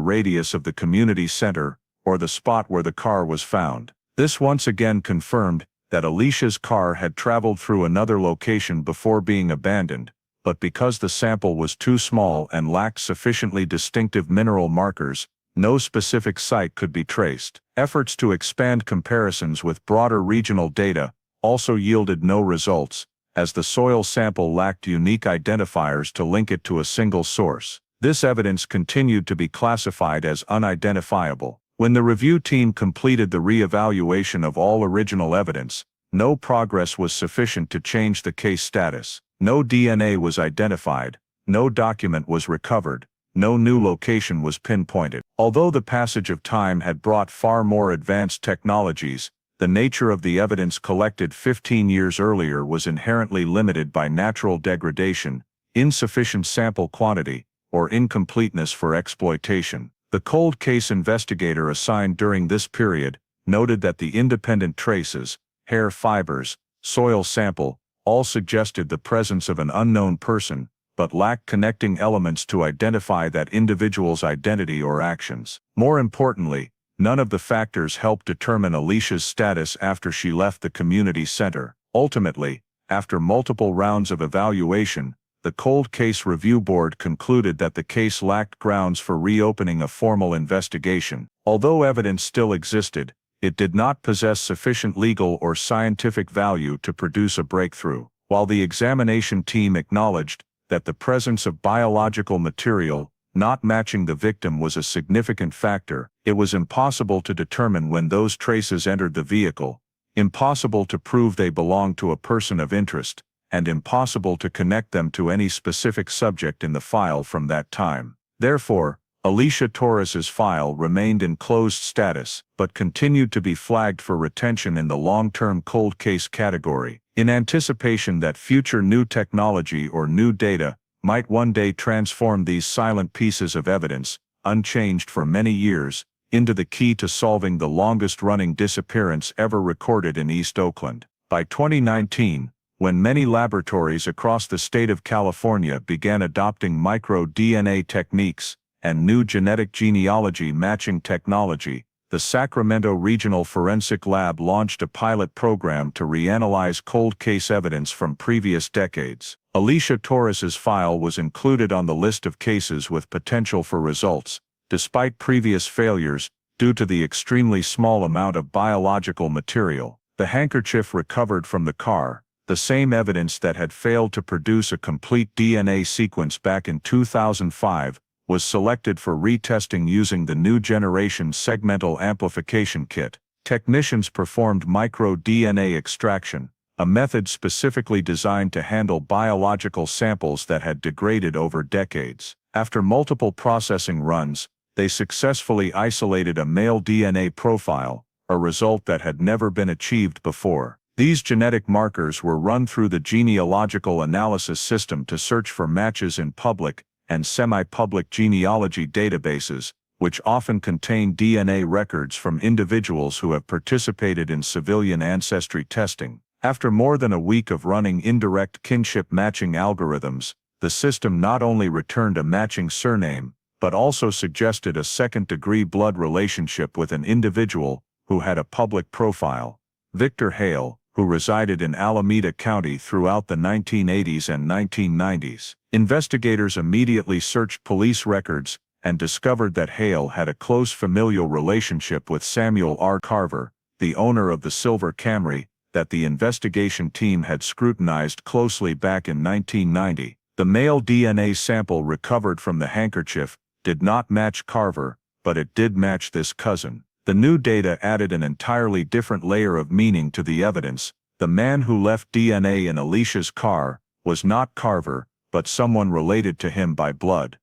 radius of the community center or the spot where the car was found. This once again confirmed that Alicia's car had traveled through another location before being abandoned, but because the sample was too small and lacked sufficiently distinctive mineral markers, no specific site could be traced. Efforts to expand comparisons with broader regional data also yielded no results, as the soil sample lacked unique identifiers to link it to a single source. This evidence continued to be classified as unidentifiable. When the review team completed the re-evaluation of all original evidence, no progress was sufficient to change the case status. No DNA was identified, no document was recovered, no new location was pinpointed. Although the passage of time had brought far more advanced technologies, the nature of the evidence collected 15 years earlier was inherently limited by natural degradation, insufficient sample quantity, or incompleteness for exploitation. The cold case investigator assigned during this period noted that the independent traces, hair fibers, soil sample, all suggested the presence of an unknown person, but lacked connecting elements to identify that individual's identity or actions. More importantly, none of the factors helped determine Alicia's status after she left the community center. Ultimately, after multiple rounds of evaluation, the Cold Case Review Board concluded that the case lacked grounds for reopening a formal investigation. Although evidence still existed, it did not possess sufficient legal or scientific value to produce a breakthrough. While the examination team acknowledged that the presence of biological material not matching the victim was a significant factor, it was impossible to determine when those traces entered the vehicle, impossible to prove they belonged to a person of interest, and impossible to connect them to any specific subject in the file from that time. Therefore, Alicia Torres's file remained in closed status, but continued to be flagged for retention in the long-term cold case category, in anticipation that future new technology or new data might one day transform these silent pieces of evidence, unchanged for many years, into the key to solving the longest-running disappearance ever recorded in East Oakland. By 2019, when many laboratories across the state of California began adopting micro-DNA techniques and new genetic genealogy matching technology, the Sacramento Regional Forensic Lab launched a pilot program to reanalyze cold case evidence from previous decades. Alicia Torres's file was included on the list of cases with potential for results, despite previous failures due to the extremely small amount of biological material. The handkerchief recovered from the car, the same evidence that had failed to produce a complete DNA sequence back in 2005, was selected for retesting using the new generation segmental amplification kit. Technicians performed micro-DNA extraction, a method specifically designed to handle biological samples that had degraded over decades. After multiple processing runs, they successfully isolated a male DNA profile, a result that had never been achieved before. These genetic markers were run through the genealogical analysis system to search for matches in public and semi-public genealogy databases, which often contain DNA records from individuals who have participated in civilian ancestry testing. After more than a week of running indirect kinship matching algorithms, the system not only returned a matching surname, but also suggested a second-degree blood relationship with an individual who had a public profile. Victor Hale, who resided in Alameda County throughout the 1980s and 1990s. Investigators immediately searched police records and discovered that Hale had a close familial relationship with Samuel R. Carver, the owner of the silver Camry that the investigation team had scrutinized closely back in 1990. The male DNA sample recovered from the handkerchief did not match Carver, but it did match this cousin. The new data added an entirely different layer of meaning to the evidence. The man who left DNA in Alicia's car was not Carver, but someone related to him by blood.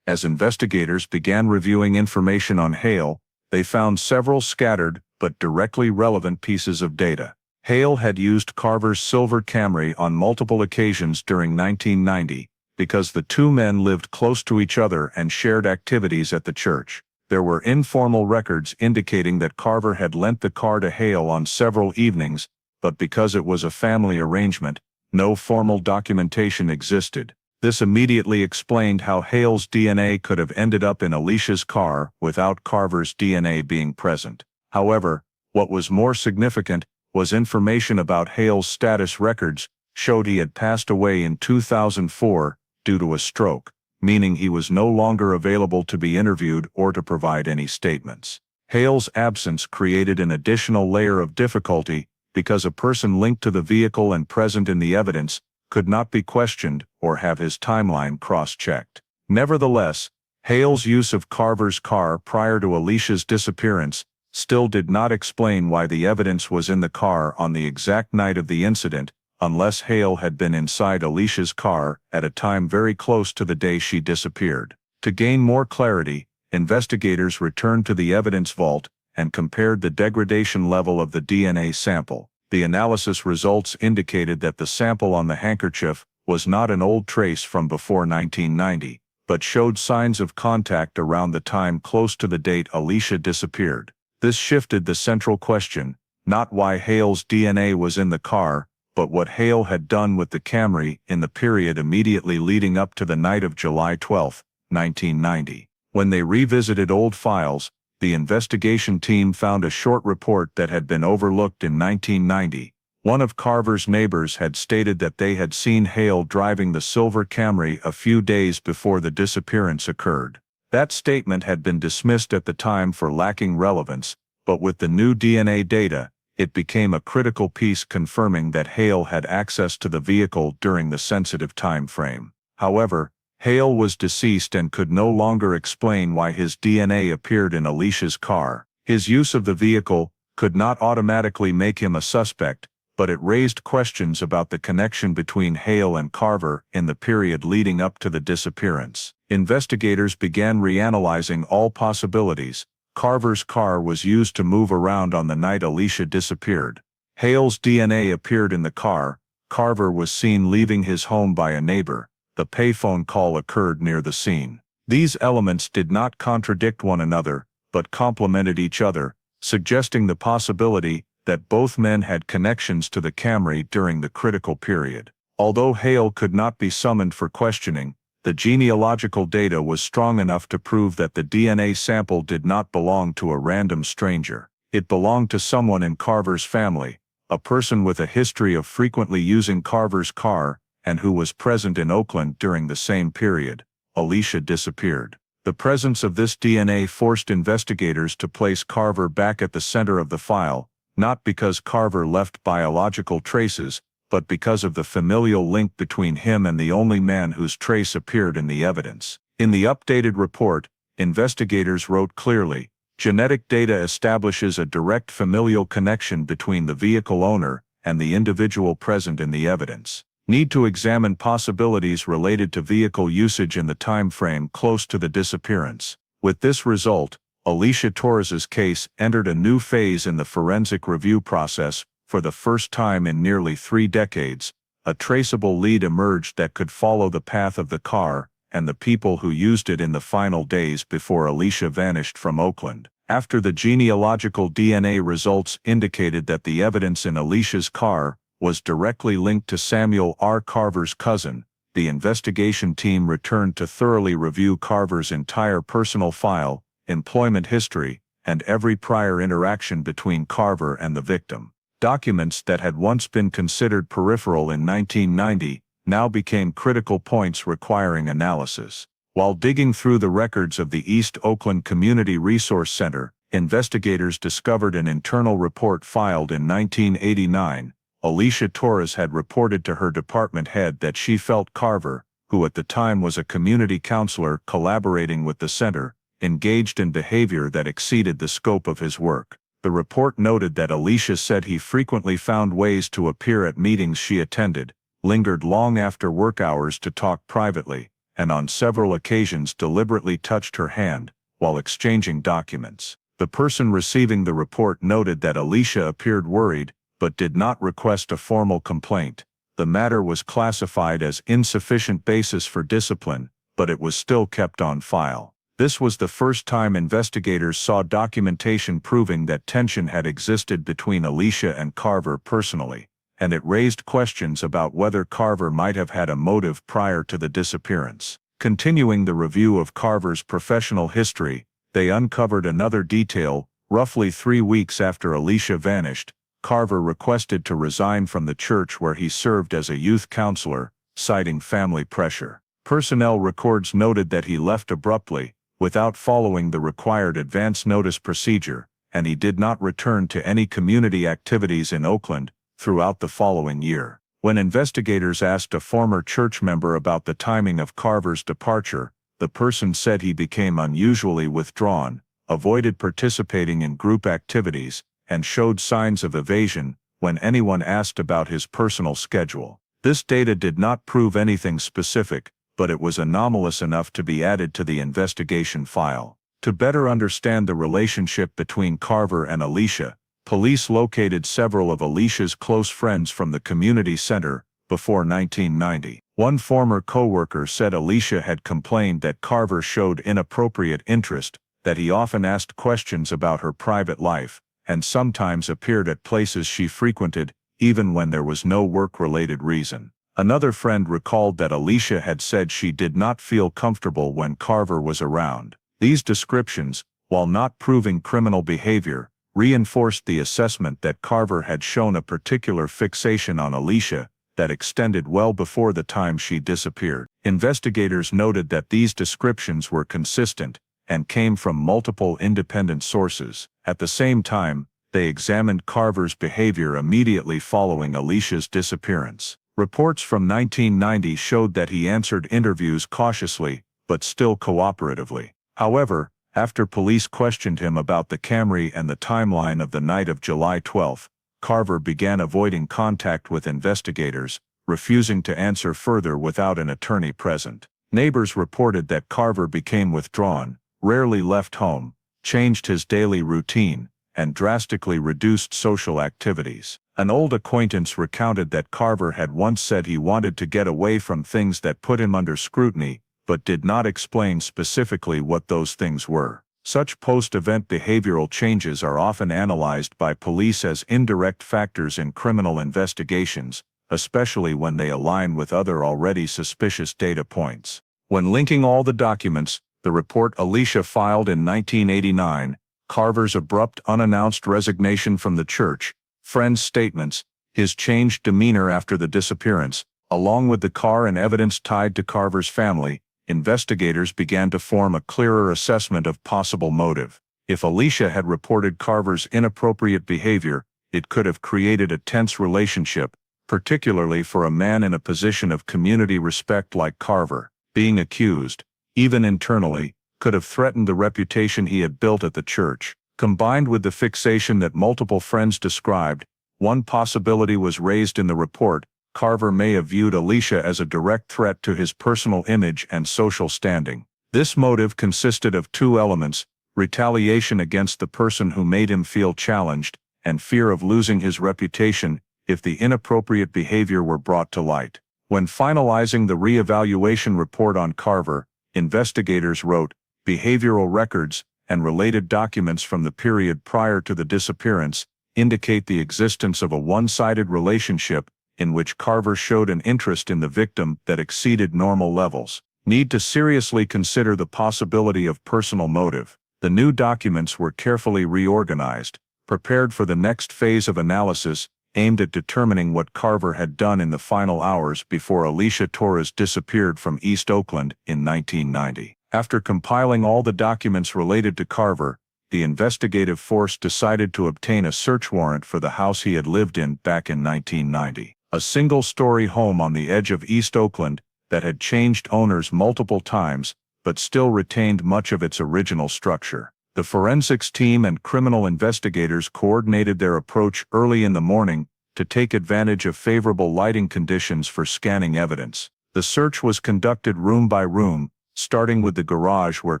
As investigators began reviewing information on Hale, they found several scattered but directly relevant pieces of data. Hale had used Carver's silver Camry on multiple occasions during 1990, because the two men lived close to each other and shared activities at the church. There were informal records indicating that Carver had lent the car to Hale on several evenings, but because it was a family arrangement, no formal documentation existed. This immediately explained how Hale's DNA could have ended up in Alicia's car without Carver's DNA being present. However, what was more significant was information about Hale's status records showed he had passed away in 2004 due to a stroke, meaning he was no longer available to be interviewed or to provide any statements. Hale's absence created an additional layer of difficulty because a person linked to the vehicle and present in the evidence could not be questioned or have his timeline cross-checked. Nevertheless, Hale's use of Carver's car prior to Alicia's disappearance still did not explain why the evidence was in the car on the exact night of the incident, unless Hale had been inside Alicia's car at a time very close to the day she disappeared. To gain more clarity, investigators returned to the evidence vault and compared the degradation level of the DNA sample. The analysis results indicated that the sample on the handkerchief was not an old trace from before 1990, but showed signs of contact around the time close to the date Alicia disappeared. This shifted the central question, not why Hale's DNA was in the car, but what Hale had done with the Camry in the period immediately leading up to the night of July 12, 1990. When they revisited old files, the investigation team found a short report that had been overlooked in 1990. One of Carver's neighbors had stated that they had seen Hale driving the silver Camry a few days before the disappearance occurred. That statement had been dismissed at the time for lacking relevance, but with the new DNA data, it became a critical piece confirming that Hale had access to the vehicle during the sensitive time frame. However, Hale was deceased and could no longer explain why his DNA appeared in Alicia's car. His use of the vehicle could not automatically make him a suspect, but it raised questions about the connection between Hale and Carver in the period leading up to the disappearance. Investigators began reanalyzing all possibilities. Carver's car was used to move around on the night Alicia disappeared. Hale's DNA appeared in the car. Carver was seen leaving his home by a neighbor. The payphone call occurred near the scene. These elements did not contradict one another, but complemented each other, suggesting the possibility that both men had connections to the Camry during the critical period. Although Hale could not be summoned for questioning, the genealogical data was strong enough to prove that the DNA sample did not belong to a random stranger. It belonged to someone in Carver's family, a person with a history of frequently using Carver's car, and who was present in Oakland during the same period Alicia disappeared. The presence of this DNA forced investigators to place Carver back at the center of the file, not because Carver left biological traces, but because of the familial link between him and the only man whose trace appeared in the evidence. In the updated report, investigators wrote clearly, genetic data establishes a direct familial connection between the vehicle owner and the individual present in the evidence. Need to examine possibilities related to vehicle usage in the time frame close to the disappearance. With this result, Alicia Torres's case entered a new phase in the forensic review process. For the first time in nearly 3 decades, a traceable lead emerged that could follow the path of the car and the people who used it in the final days before Alicia vanished from Oakland. After the genealogical DNA results indicated that the evidence in Alicia's car was directly linked to Samuel R. Carver's cousin, the investigation team returned to thoroughly review Carver's entire personal file, employment history, and every prior interaction between Carver and the victim. Documents that had once been considered peripheral in 1990 now became critical points requiring analysis. While digging through the records of the East Oakland Community Resource Center, investigators discovered an internal report filed in 1989. Alicia Torres had reported to her department head that she felt Carver, who at the time was a community counselor collaborating with the center, engaged in behavior that exceeded the scope of his work. The report noted that Alicia said he frequently found ways to appear at meetings she attended, lingered long after work hours to talk privately, and on several occasions deliberately touched her hand while exchanging documents. The person receiving the report noted that Alicia appeared worried, but did not request a formal complaint. The matter was classified as insufficient basis for discipline, but it was still kept on file. This was the first time investigators saw documentation proving that tension had existed between Alicia and Carver personally, and it raised questions about whether Carver might have had a motive prior to the disappearance. Continuing the review of Carver's professional history, they uncovered another detail. Roughly 3 weeks after Alicia vanished, Carver requested to resign from the church where he served as a youth counselor, citing family pressure. Personnel records noted that he left abruptly, without following the required advance notice procedure, and he did not return to any community activities in Oakland throughout the following year. When investigators asked a former church member about the timing of Carver's departure, the person said he became unusually withdrawn, avoided participating in group activities, and showed signs of evasion when anyone asked about his personal schedule. This data did not prove anything specific, but it was anomalous enough to be added to the investigation file. To better understand the relationship between Carver and Alicia, police located several of Alicia's close friends from the community center before 1990. One former coworker said Alicia had complained that Carver showed inappropriate interest, that he often asked questions about her private life, and sometimes appeared at places she frequented, even when there was no work-related reason. Another friend recalled that Alicia had said she did not feel comfortable when Carver was around. These descriptions, while not proving criminal behavior, reinforced the assessment that Carver had shown a particular fixation on Alicia that extended well before the time she disappeared. Investigators noted that these descriptions were consistent and came from multiple independent sources. At the same time, they examined Carver's behavior immediately following Alicia's disappearance. Reports from 1990 showed that he answered interviews cautiously, but still cooperatively. However, after police questioned him about the Camry and the timeline of the night of July 12, Carver began avoiding contact with investigators, refusing to answer further without an attorney present. Neighbors reported that Carver became withdrawn, rarely left home, changed his daily routine, and drastically reduced social activities. An old acquaintance recounted that Carver had once said he wanted to get away from things that put him under scrutiny, but did not explain specifically what those things were. Such post-event behavioral changes are often analyzed by police as indirect factors in criminal investigations, especially when they align with other already suspicious data points. When linking all the documents, the report Alicia filed in 1989, Carver's abrupt unannounced resignation from the church, friends' statements, his changed demeanor after the disappearance, along with the car and evidence tied to Carver's family, investigators began to form a clearer assessment of possible motive. If Alicia had reported Carver's inappropriate behavior, it could have created a tense relationship, particularly for a man in a position of community respect like Carver. Being accused, even internally, could have threatened the reputation he had built at the church. Combined with the fixation that multiple friends described, one possibility was raised in the report: Carver may have viewed Alicia as a direct threat to his personal image and social standing. This motive consisted of two elements: retaliation against the person who made him feel challenged, and fear of losing his reputation if the inappropriate behavior were brought to light. When finalizing the reevaluation report on Carver, investigators wrote, "Behavioral records and related documents from the period prior to the disappearance indicate the existence of a one-sided relationship in which Carver showed an interest in the victim that exceeded normal levels. Need to seriously consider the possibility of personal motive." The new documents were carefully reorganized, prepared for the next phase of analysis, aimed at determining what Carver had done in the final hours before Alicia Torres disappeared from East Oakland in 1990. After compiling all the documents related to Carver, the investigative force decided to obtain a search warrant for the house he had lived in back in 1990. A single-story home on the edge of East Oakland that had changed owners multiple times, but still retained much of its original structure. The forensics team and criminal investigators coordinated their approach early in the morning to take advantage of favorable lighting conditions for scanning evidence. The search was conducted room by room, starting with the garage where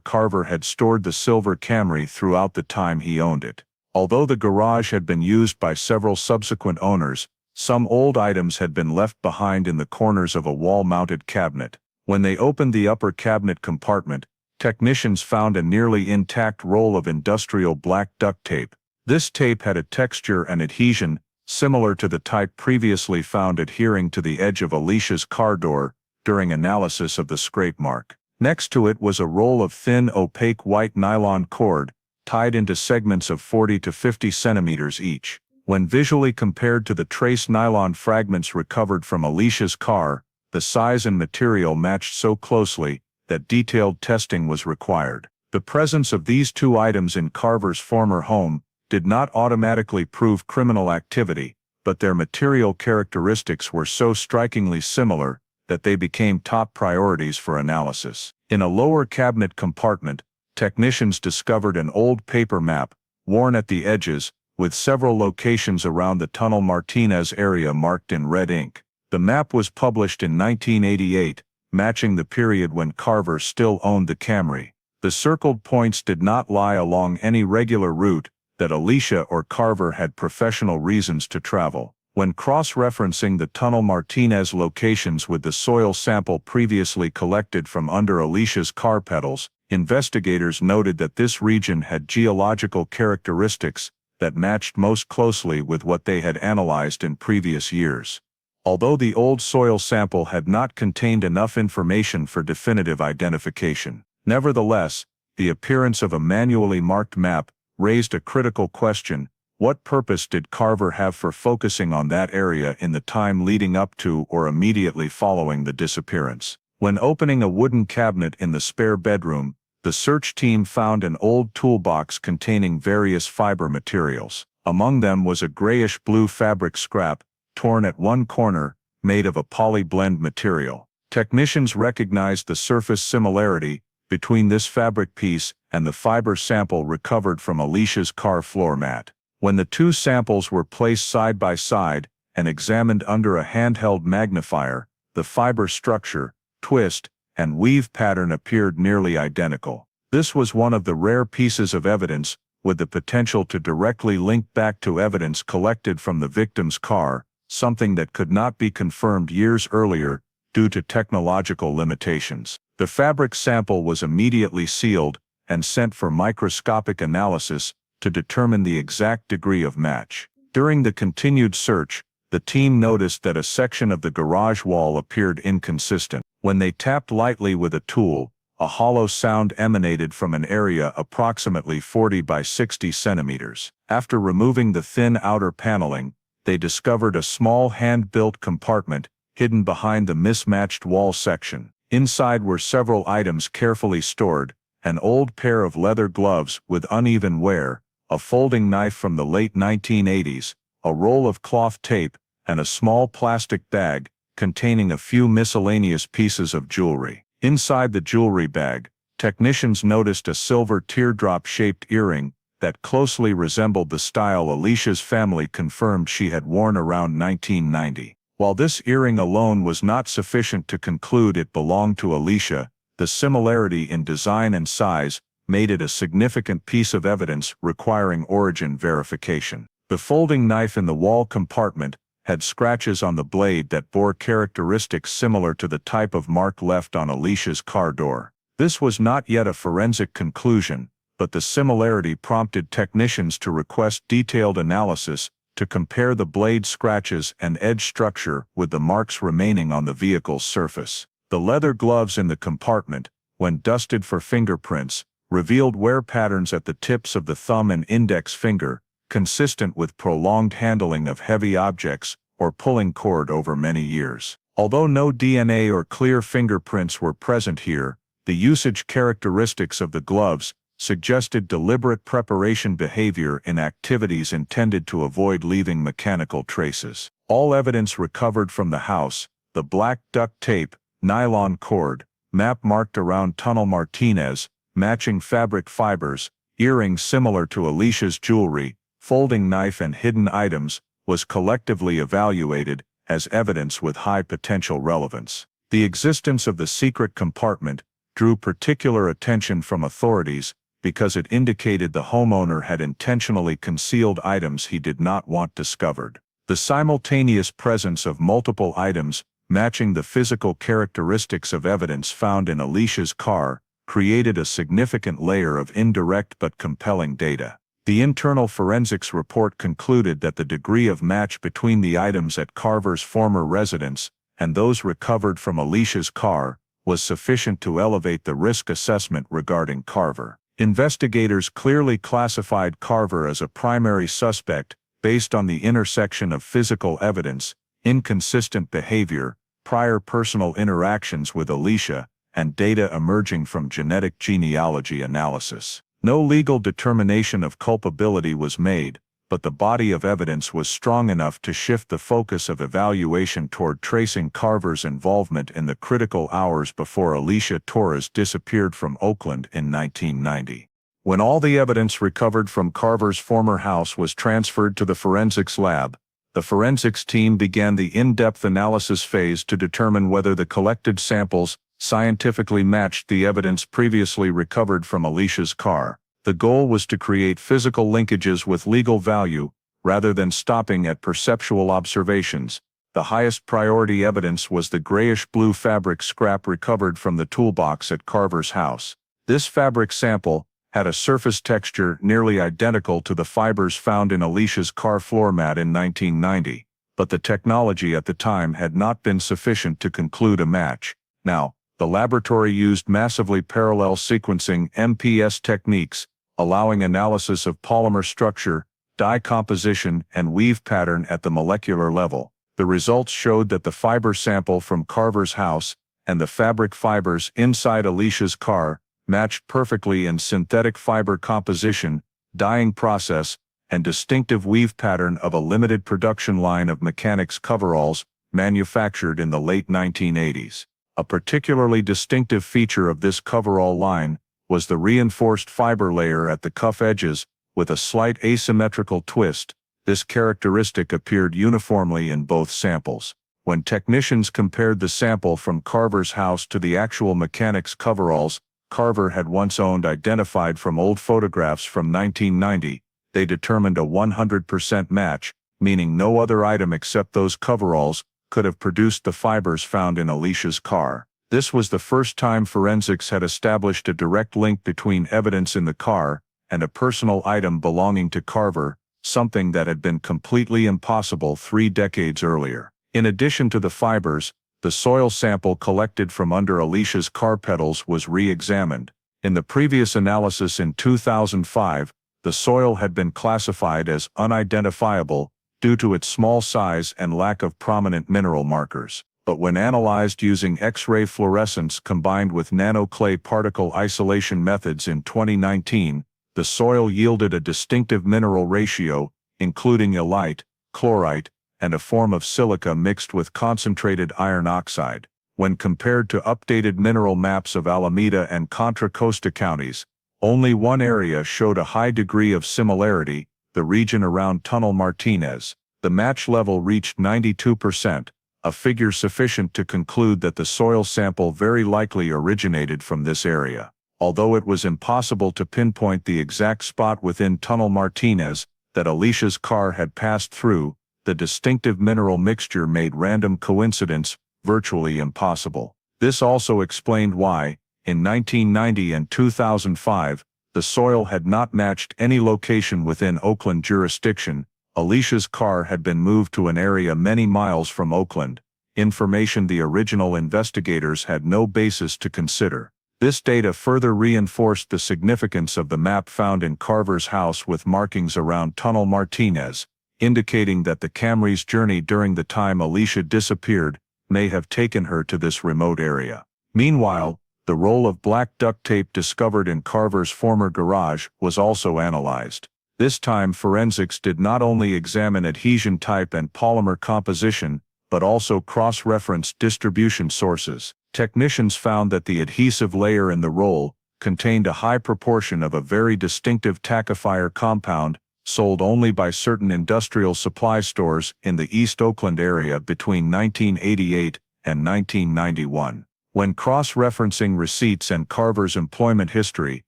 Carver had stored the silver Camry throughout the time he owned it. Although the garage had been used by several subsequent owners, some old items had been left behind in the corners of a wall-mounted cabinet. When they opened the upper cabinet compartment, technicians found a nearly intact roll of industrial black duct tape. This tape had a texture and adhesion similar to the type previously found adhering to the edge of Alicia's car door during analysis of the scrape mark. Next to it was a roll of thin, opaque white nylon cord, tied into segments of 40 to 50 centimeters each. When visually compared to the trace nylon fragments recovered from Alicia's car, the size and material matched so closely that detailed testing was required. The presence of these two items in Carver's former home did not automatically prove criminal activity, but their material characteristics were so strikingly similar that they became top priorities for analysis. In a lower cabinet compartment, technicians discovered an old paper map, worn at the edges, with several locations around the Tunnel Martinez area marked in red ink. The map was published in 1988, matching the period when Carver still owned the Camry. The circled points did not lie along any regular route that Alicia or Carver had professional reasons to travel. When cross-referencing the Tunnel Martinez locations with the soil sample previously collected from under Alicia's car pedals, investigators noted that this region had geological characteristics that matched most closely with what they had analyzed in previous years. Although the old soil sample had not contained enough information for definitive identification, nevertheless, the appearance of a manually marked map raised a critical question: what purpose did Carver have for focusing on that area in the time leading up to or immediately following the disappearance? When opening a wooden cabinet in the spare bedroom, the search team found an old toolbox containing various fiber materials. Among them was a grayish-blue fabric scrap, torn at one corner, made of a poly-blend material. Technicians recognized the surface similarity between this fabric piece and the fiber sample recovered from Alicia's car floor mat. When the two samples were placed side by side and examined under a handheld magnifier, the fiber structure, twist, and weave pattern appeared nearly identical. This was one of the rare pieces of evidence with the potential to directly link back to evidence collected from the victim's car, something that could not be confirmed years earlier due to technological limitations. The fabric sample was immediately sealed and sent for microscopic analysis to determine the exact degree of match. During the continued search, the team noticed that a section of the garage wall appeared inconsistent. When they tapped lightly with a tool, a hollow sound emanated from an area approximately 40 by 60 centimeters. After removing the thin outer paneling, they discovered a small hand-built compartment hidden behind the mismatched wall section. Inside were several items carefully stored: an old pair of leather gloves with uneven wear, a folding knife from the late 1980s, a roll of cloth tape, and a small plastic bag containing a few miscellaneous pieces of jewelry. Inside the jewelry bag, technicians noticed a silver teardrop-shaped earring that closely resembled the style Alicia's family confirmed she had worn around 1990. While this earring alone was not sufficient to conclude it belonged to Alicia, the similarity in design and size made it a significant piece of evidence requiring origin verification. The folding knife in the wall compartment had scratches on the blade that bore characteristics similar to the type of mark left on Alicia's car door. This was not yet a forensic conclusion, but the similarity prompted technicians to request detailed analysis to compare the blade scratches and edge structure with the marks remaining on the vehicle's surface. The leather gloves in the compartment, when dusted for fingerprints, revealed wear patterns at the tips of the thumb and index finger, consistent with prolonged handling of heavy objects or pulling cord over many years. Although no DNA or clear fingerprints were present here, the usage characteristics of the gloves suggested deliberate preparation behavior in activities intended to avoid leaving mechanical traces. All evidence recovered from the house, the black duct tape, nylon cord, map marked around Tunnel Martinez, matching fabric fibers, earrings similar to Alicia's jewelry, folding knife and hidden items, was collectively evaluated as evidence with high potential relevance. The existence of the secret compartment drew particular attention from authorities because it indicated the homeowner had intentionally concealed items he did not want discovered. The simultaneous presence of multiple items matching the physical characteristics of evidence found in Alicia's car created a significant layer of indirect but compelling data. The internal forensics report concluded that the degree of match between the items at Carver's former residence and those recovered from Alicia's car was sufficient to elevate the risk assessment regarding Carver. Investigators clearly classified Carver as a primary suspect based on the intersection of physical evidence, inconsistent behavior, prior personal interactions with Alicia, and data emerging from genetic genealogy analysis. No legal determination of culpability was made, but the body of evidence was strong enough to shift the focus of evaluation toward tracing Carver's involvement in the critical hours before Alicia Torres disappeared from Oakland in 1990. When all the evidence recovered from Carver's former house was transferred to the forensics lab, the forensics team began the in-depth analysis phase to determine whether the collected samples scientifically matched the evidence previously recovered from Alicia's car. The goal was to create physical linkages with legal value, rather than stopping at perceptual observations. The highest priority evidence was the grayish-blue fabric scrap recovered from the toolbox at Carver's house. This fabric sample had a surface texture nearly identical to the fibers found in Alicia's car floor mat in 1990, but the technology at the time had not been sufficient to conclude a match. Now, the laboratory used massively parallel sequencing (MPS) techniques, allowing analysis of polymer structure, dye composition, and weave pattern at the molecular level. The results showed that the fiber sample from Carver's house and the fabric fibers inside Alicia's car matched perfectly in synthetic fiber composition, dyeing process, and distinctive weave pattern of a limited production line of mechanics coveralls manufactured in the late 1980s. A particularly distinctive feature of this coverall line was the reinforced fiber layer at the cuff edges, with a slight asymmetrical twist. This characteristic appeared uniformly in both samples. When technicians compared the sample from Carver's house to the actual mechanics coveralls Carver had once owned identified from old photographs from 1990, they determined a 100% match, meaning no other item except those coveralls could have produced the fibers found in Alicia's car. This was the first time forensics had established a direct link between evidence in the car and a personal item belonging to Carver, something that had been completely impossible 3 decades earlier. In addition to the fibers, the soil sample collected from under Alicia's car pedals was re-examined. In the previous analysis in 2005, the soil had been classified as unidentifiable due to its small size and lack of prominent mineral markers. But when analyzed using X-ray fluorescence combined with nanoclay particle isolation methods in 2019, the soil yielded a distinctive mineral ratio, including illite, chlorite, and a form of silica mixed with concentrated iron oxide. When compared to updated mineral maps of Alameda and Contra Costa counties, only one area showed a high degree of similarity, the region around Tunnel Martinez. The match level reached 92%, a figure sufficient to conclude that the soil sample very likely originated from this area. Although it was impossible to pinpoint the exact spot within Tunnel Martinez that Alicia's car had passed through, the distinctive mineral mixture made random coincidence virtually impossible. This also explained why, in 1990 and 2005, the soil had not matched any location within Oakland jurisdiction. Alicia's car had been moved to an area many miles from Oakland, information the original investigators had no basis to consider. This data further reinforced the significance of the map found in Carver's house with markings around Tunnel Martinez, indicating that the Camry's journey during the time Alicia disappeared may have taken her to this remote area. Meanwhile, the roll of black duct tape discovered in Carver's former garage was also analyzed. This time forensics did not only examine adhesion type and polymer composition, but also cross-referenced distribution sources. Technicians found that the adhesive layer in the roll contained a high proportion of a very distinctive tackifier compound, sold only by certain industrial supply stores in the East Oakland area between 1988 and 1991. When cross-referencing receipts and Carver's employment history,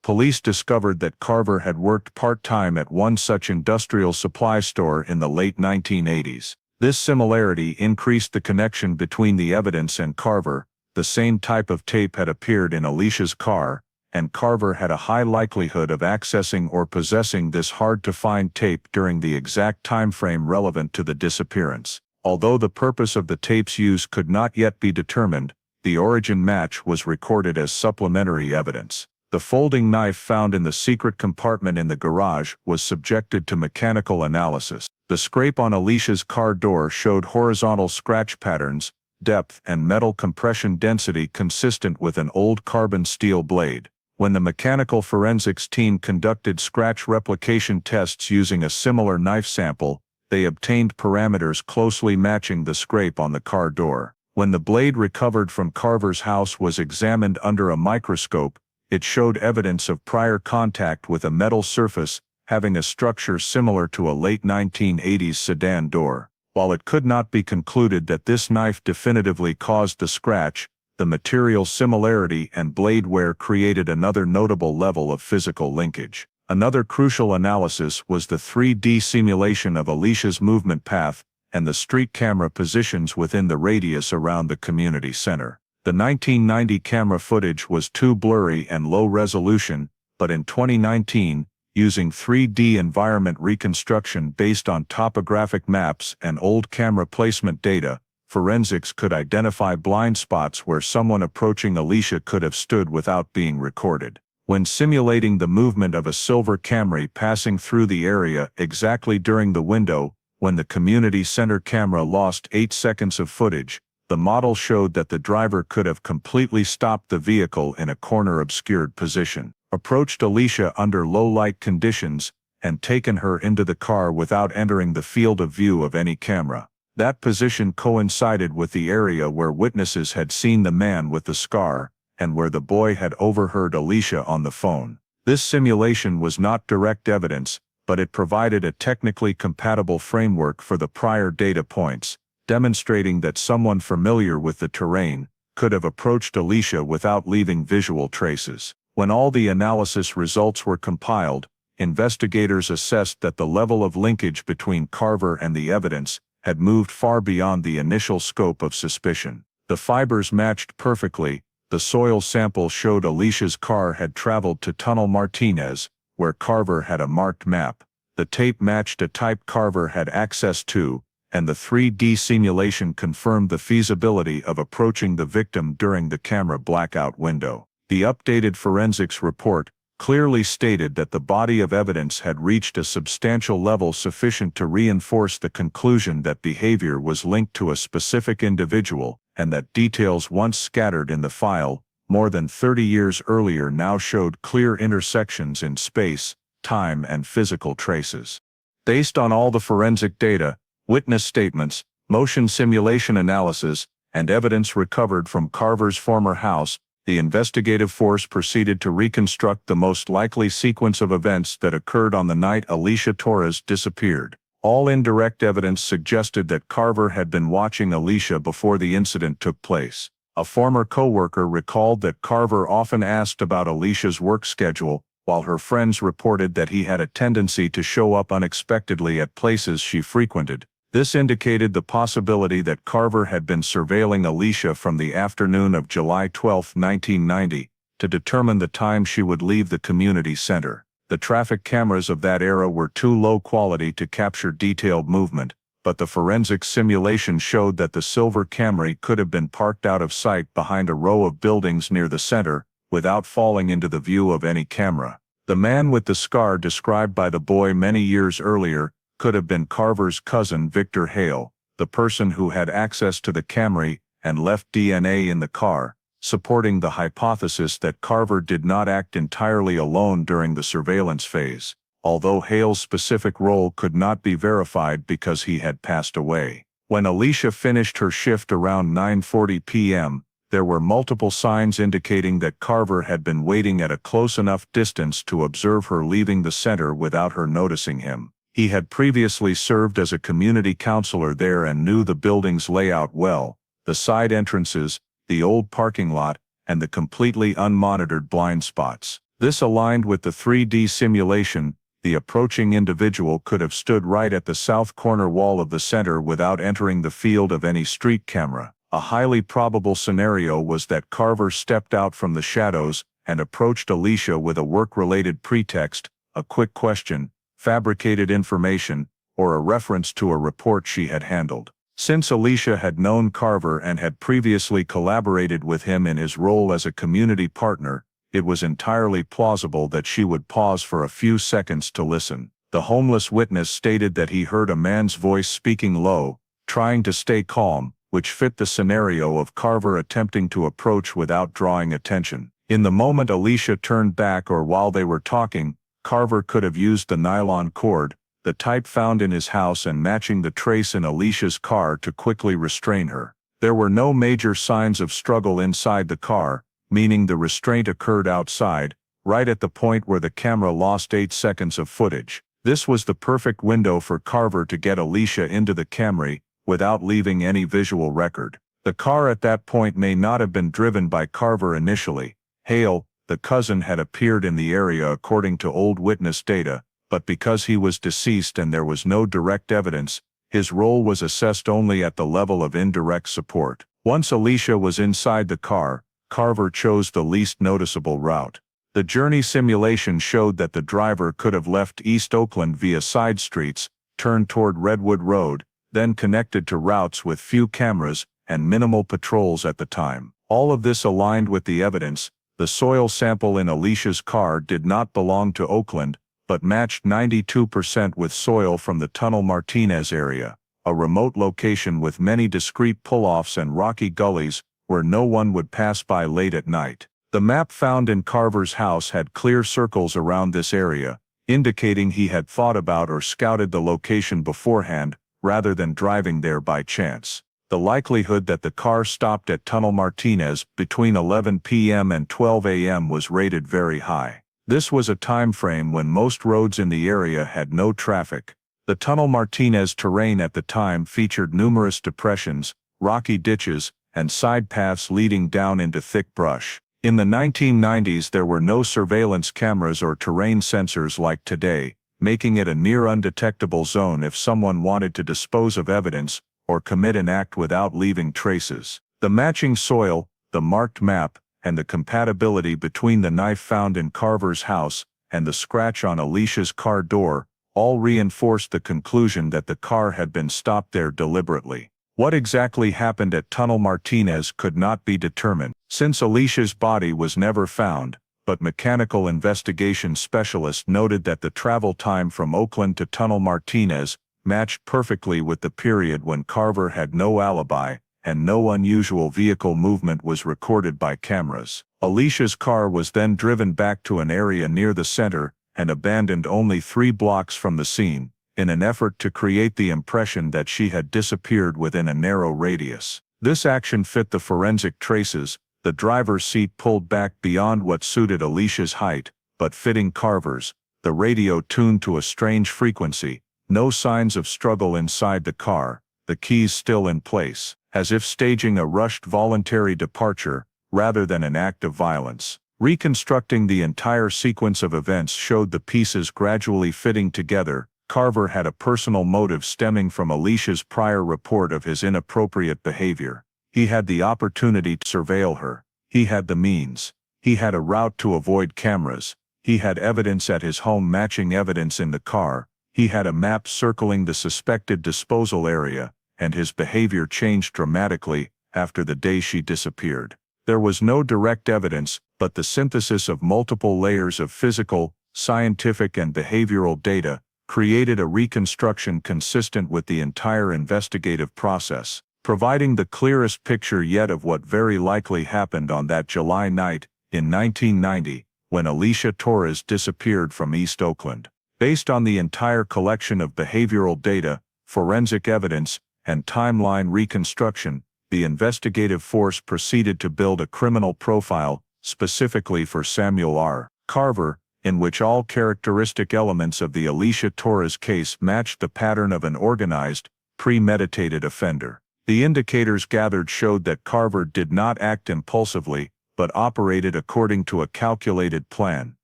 police discovered that Carver had worked part-time at one such industrial supply store in the late 1980s. This similarity increased the connection between the evidence and Carver. The same type of tape had appeared in Alicia's car, and Carver had a high likelihood of accessing or possessing this hard-to-find tape during the exact timeframe relevant to the disappearance. Although the purpose of the tape's use could not yet be determined, the origin match was recorded as supplementary evidence. The folding knife found in the secret compartment in the garage was subjected to mechanical analysis. The scrape on Alicia's car door showed horizontal scratch patterns, depth and metal compression density consistent with an old carbon steel blade. When the mechanical forensics team conducted scratch replication tests using a similar knife sample, they obtained parameters closely matching the scrape on the car door. When the blade recovered from Carver's house was examined under a microscope, it showed evidence of prior contact with a metal surface having a structure similar to a late 1980s sedan door. While it could not be concluded that this knife definitively caused the scratch, the material similarity and blade wear created another notable level of physical linkage. Another crucial analysis was the 3D simulation of Alicia's movement path and the street camera positions within the radius around the community center. The 1990 camera footage was too blurry and low resolution, but in 2019, using 3D environment reconstruction based on topographic maps and old camera placement data, forensics could identify blind spots where someone approaching Alicia could have stood without being recorded. When simulating the movement of a silver Camry passing through the area exactly during the window when the community center camera lost 8 seconds of footage, the model showed that the driver could have completely stopped the vehicle in a corner-obscured position, approached Alicia under low-light conditions, and taken her into the car without entering the field of view of any camera. That position coincided with the area where witnesses had seen the man with the scar, and where the boy had overheard Alicia on the phone. This simulation was not direct evidence, but it provided a technically compatible framework for the prior data points, demonstrating that someone familiar with the terrain could have approached Alicia without leaving visual traces. When all the analysis results were compiled, investigators assessed that the level of linkage between Carver and the evidence had moved far beyond the initial scope of suspicion. The fibers matched perfectly. The soil sample showed Alicia's car had traveled to Tunnel Martinez, where Carver had a marked map. The tape matched a type Carver had access to, and the 3D simulation confirmed the feasibility of approaching the victim during the camera blackout window. The updated forensics report clearly stated that the body of evidence had reached a substantial level sufficient to reinforce the conclusion that behavior was linked to a specific individual, and that details once scattered in the file, more than 30 years earlier, now showed clear intersections in space, time, and physical traces. Based on all the forensic data, witness statements, motion simulation analysis, and evidence recovered from Carver's former house, the investigative force proceeded to reconstruct the most likely sequence of events that occurred on the night Alicia Torres disappeared. All indirect evidence suggested that Carver had been watching Alicia before the incident took place. A former coworker recalled that Carver often asked about Alicia's work schedule, while her friends reported that he had a tendency to show up unexpectedly at places she frequented. This indicated the possibility that Carver had been surveilling Alicia from the afternoon of July 12, 1990, to determine the time she would leave the community center. The traffic cameras of that era were too low quality to capture detailed movement, but the forensic simulation showed that the silver Camry could have been parked out of sight behind a row of buildings near the center, without falling into the view of any camera. The man with the scar described by the boy many years earlier could have been Carver's cousin Victor Hale, the person who had access to the Camry and left DNA in the car, supporting the hypothesis that Carver did not act entirely alone during the surveillance phase, although Hale's specific role could not be verified because he had passed away. When Alicia finished her shift around 9:40 p.m., there were multiple signs indicating that Carver had been waiting at a close enough distance to observe her leaving the center without her noticing him. He had previously served as a community counselor there and knew the building's layout well, the side entrances, the old parking lot, and the completely unmonitored blind spots. This aligned with the 3D simulation. The approaching individual could have stood right at the south corner wall of the center without entering the field of any street camera. A highly probable scenario was that Carver stepped out from the shadows and approached Alicia with a work-related pretext, a quick question, fabricated information, or a reference to a report she had handled. Since Alicia had known Carver and had previously collaborated with him in his role as a community partner, it was entirely plausible that she would pause for a few seconds to listen. The homeless witness stated that he heard a man's voice speaking low, trying to stay calm, which fit the scenario of Carver attempting to approach without drawing attention. In the moment Alicia turned back or while they were talking, Carver could have used the nylon cord, the type found in his house and matching the trace in Alicia's car, to quickly restrain her. There were no major signs of struggle inside the car, meaning the restraint occurred outside, right at the point where the camera lost 8 seconds of footage. This was the perfect window for Carver to get Alicia into the Camry, without leaving any visual record. The car at that point may not have been driven by Carver initially. Hale, the cousin, had appeared in the area according to old witness data, but because he was deceased and there was no direct evidence, his role was assessed only at the level of indirect support. Once Alicia was inside the car, Carver chose the least noticeable route. The journey simulation showed that the driver could have left East Oakland via side streets, turned toward Redwood Road, then connected to routes with few cameras and minimal patrols at the time. All of this aligned with the evidence. The soil sample in Alicia's car did not belong to Oakland, but matched 92% with soil from the Tunnel Martinez area, a remote location with many discreet pull-offs and rocky gullies where no one would pass by late at night. The map found in Carver's house had clear circles around this area, indicating he had thought about or scouted the location beforehand, rather than driving there by chance. The likelihood that the car stopped at Tunnel Martinez between 11 p.m. and 12 a.m. was rated very high. This was a time frame when most roads in the area had no traffic. The Tunnel Martinez terrain at the time featured numerous depressions, rocky ditches, and side paths leading down into thick brush. In the 1990s there were no surveillance cameras or terrain sensors like today, making it a near undetectable zone if someone wanted to dispose of evidence or commit an act without leaving traces. The matching soil, the marked map, and the compatibility between the knife found in Carver's house and the scratch on Alicia's car door all reinforced the conclusion that the car had been stopped there deliberately. What exactly happened at Tunnel Martinez could not be determined, since Alicia's body was never found, but mechanical investigation specialists noted that the travel time from Oakland to Tunnel Martinez matched perfectly with the period when Carver had no alibi, and no unusual vehicle movement was recorded by cameras. Alicia's car was then driven back to an area near the center and abandoned only 3 blocks from the scene, in an effort to create the impression that she had disappeared within a narrow radius. This action fit the forensic traces, the driver's seat pulled back beyond what suited Alicia's height, but fitting Carver's, the radio tuned to a strange frequency, no signs of struggle inside the car, the keys still in place, as if staging a rushed voluntary departure, rather than an act of violence. Reconstructing the entire sequence of events showed the pieces gradually fitting together. Carver had a personal motive stemming from Alicia's prior report of his inappropriate behavior. He had the opportunity to surveil her. He had the means. He had a route to avoid cameras. He had evidence at his home matching evidence in the car. He had a map circling the suspected disposal area, and his behavior changed dramatically after the day she disappeared. There was no direct evidence, but the synthesis of multiple layers of physical, scientific and behavioral data created a reconstruction consistent with the entire investigative process, providing the clearest picture yet of what very likely happened on that July night in 1990, when Alicia Torres disappeared from East Oakland. Based on the entire collection of behavioral data, forensic evidence, and timeline reconstruction, the investigative force proceeded to build a criminal profile, specifically for Samuel R. Carver, in which all characteristic elements of the Alicia Torres case matched the pattern of an organized, premeditated offender. The indicators gathered showed that Carver did not act impulsively, but operated according to a calculated plan,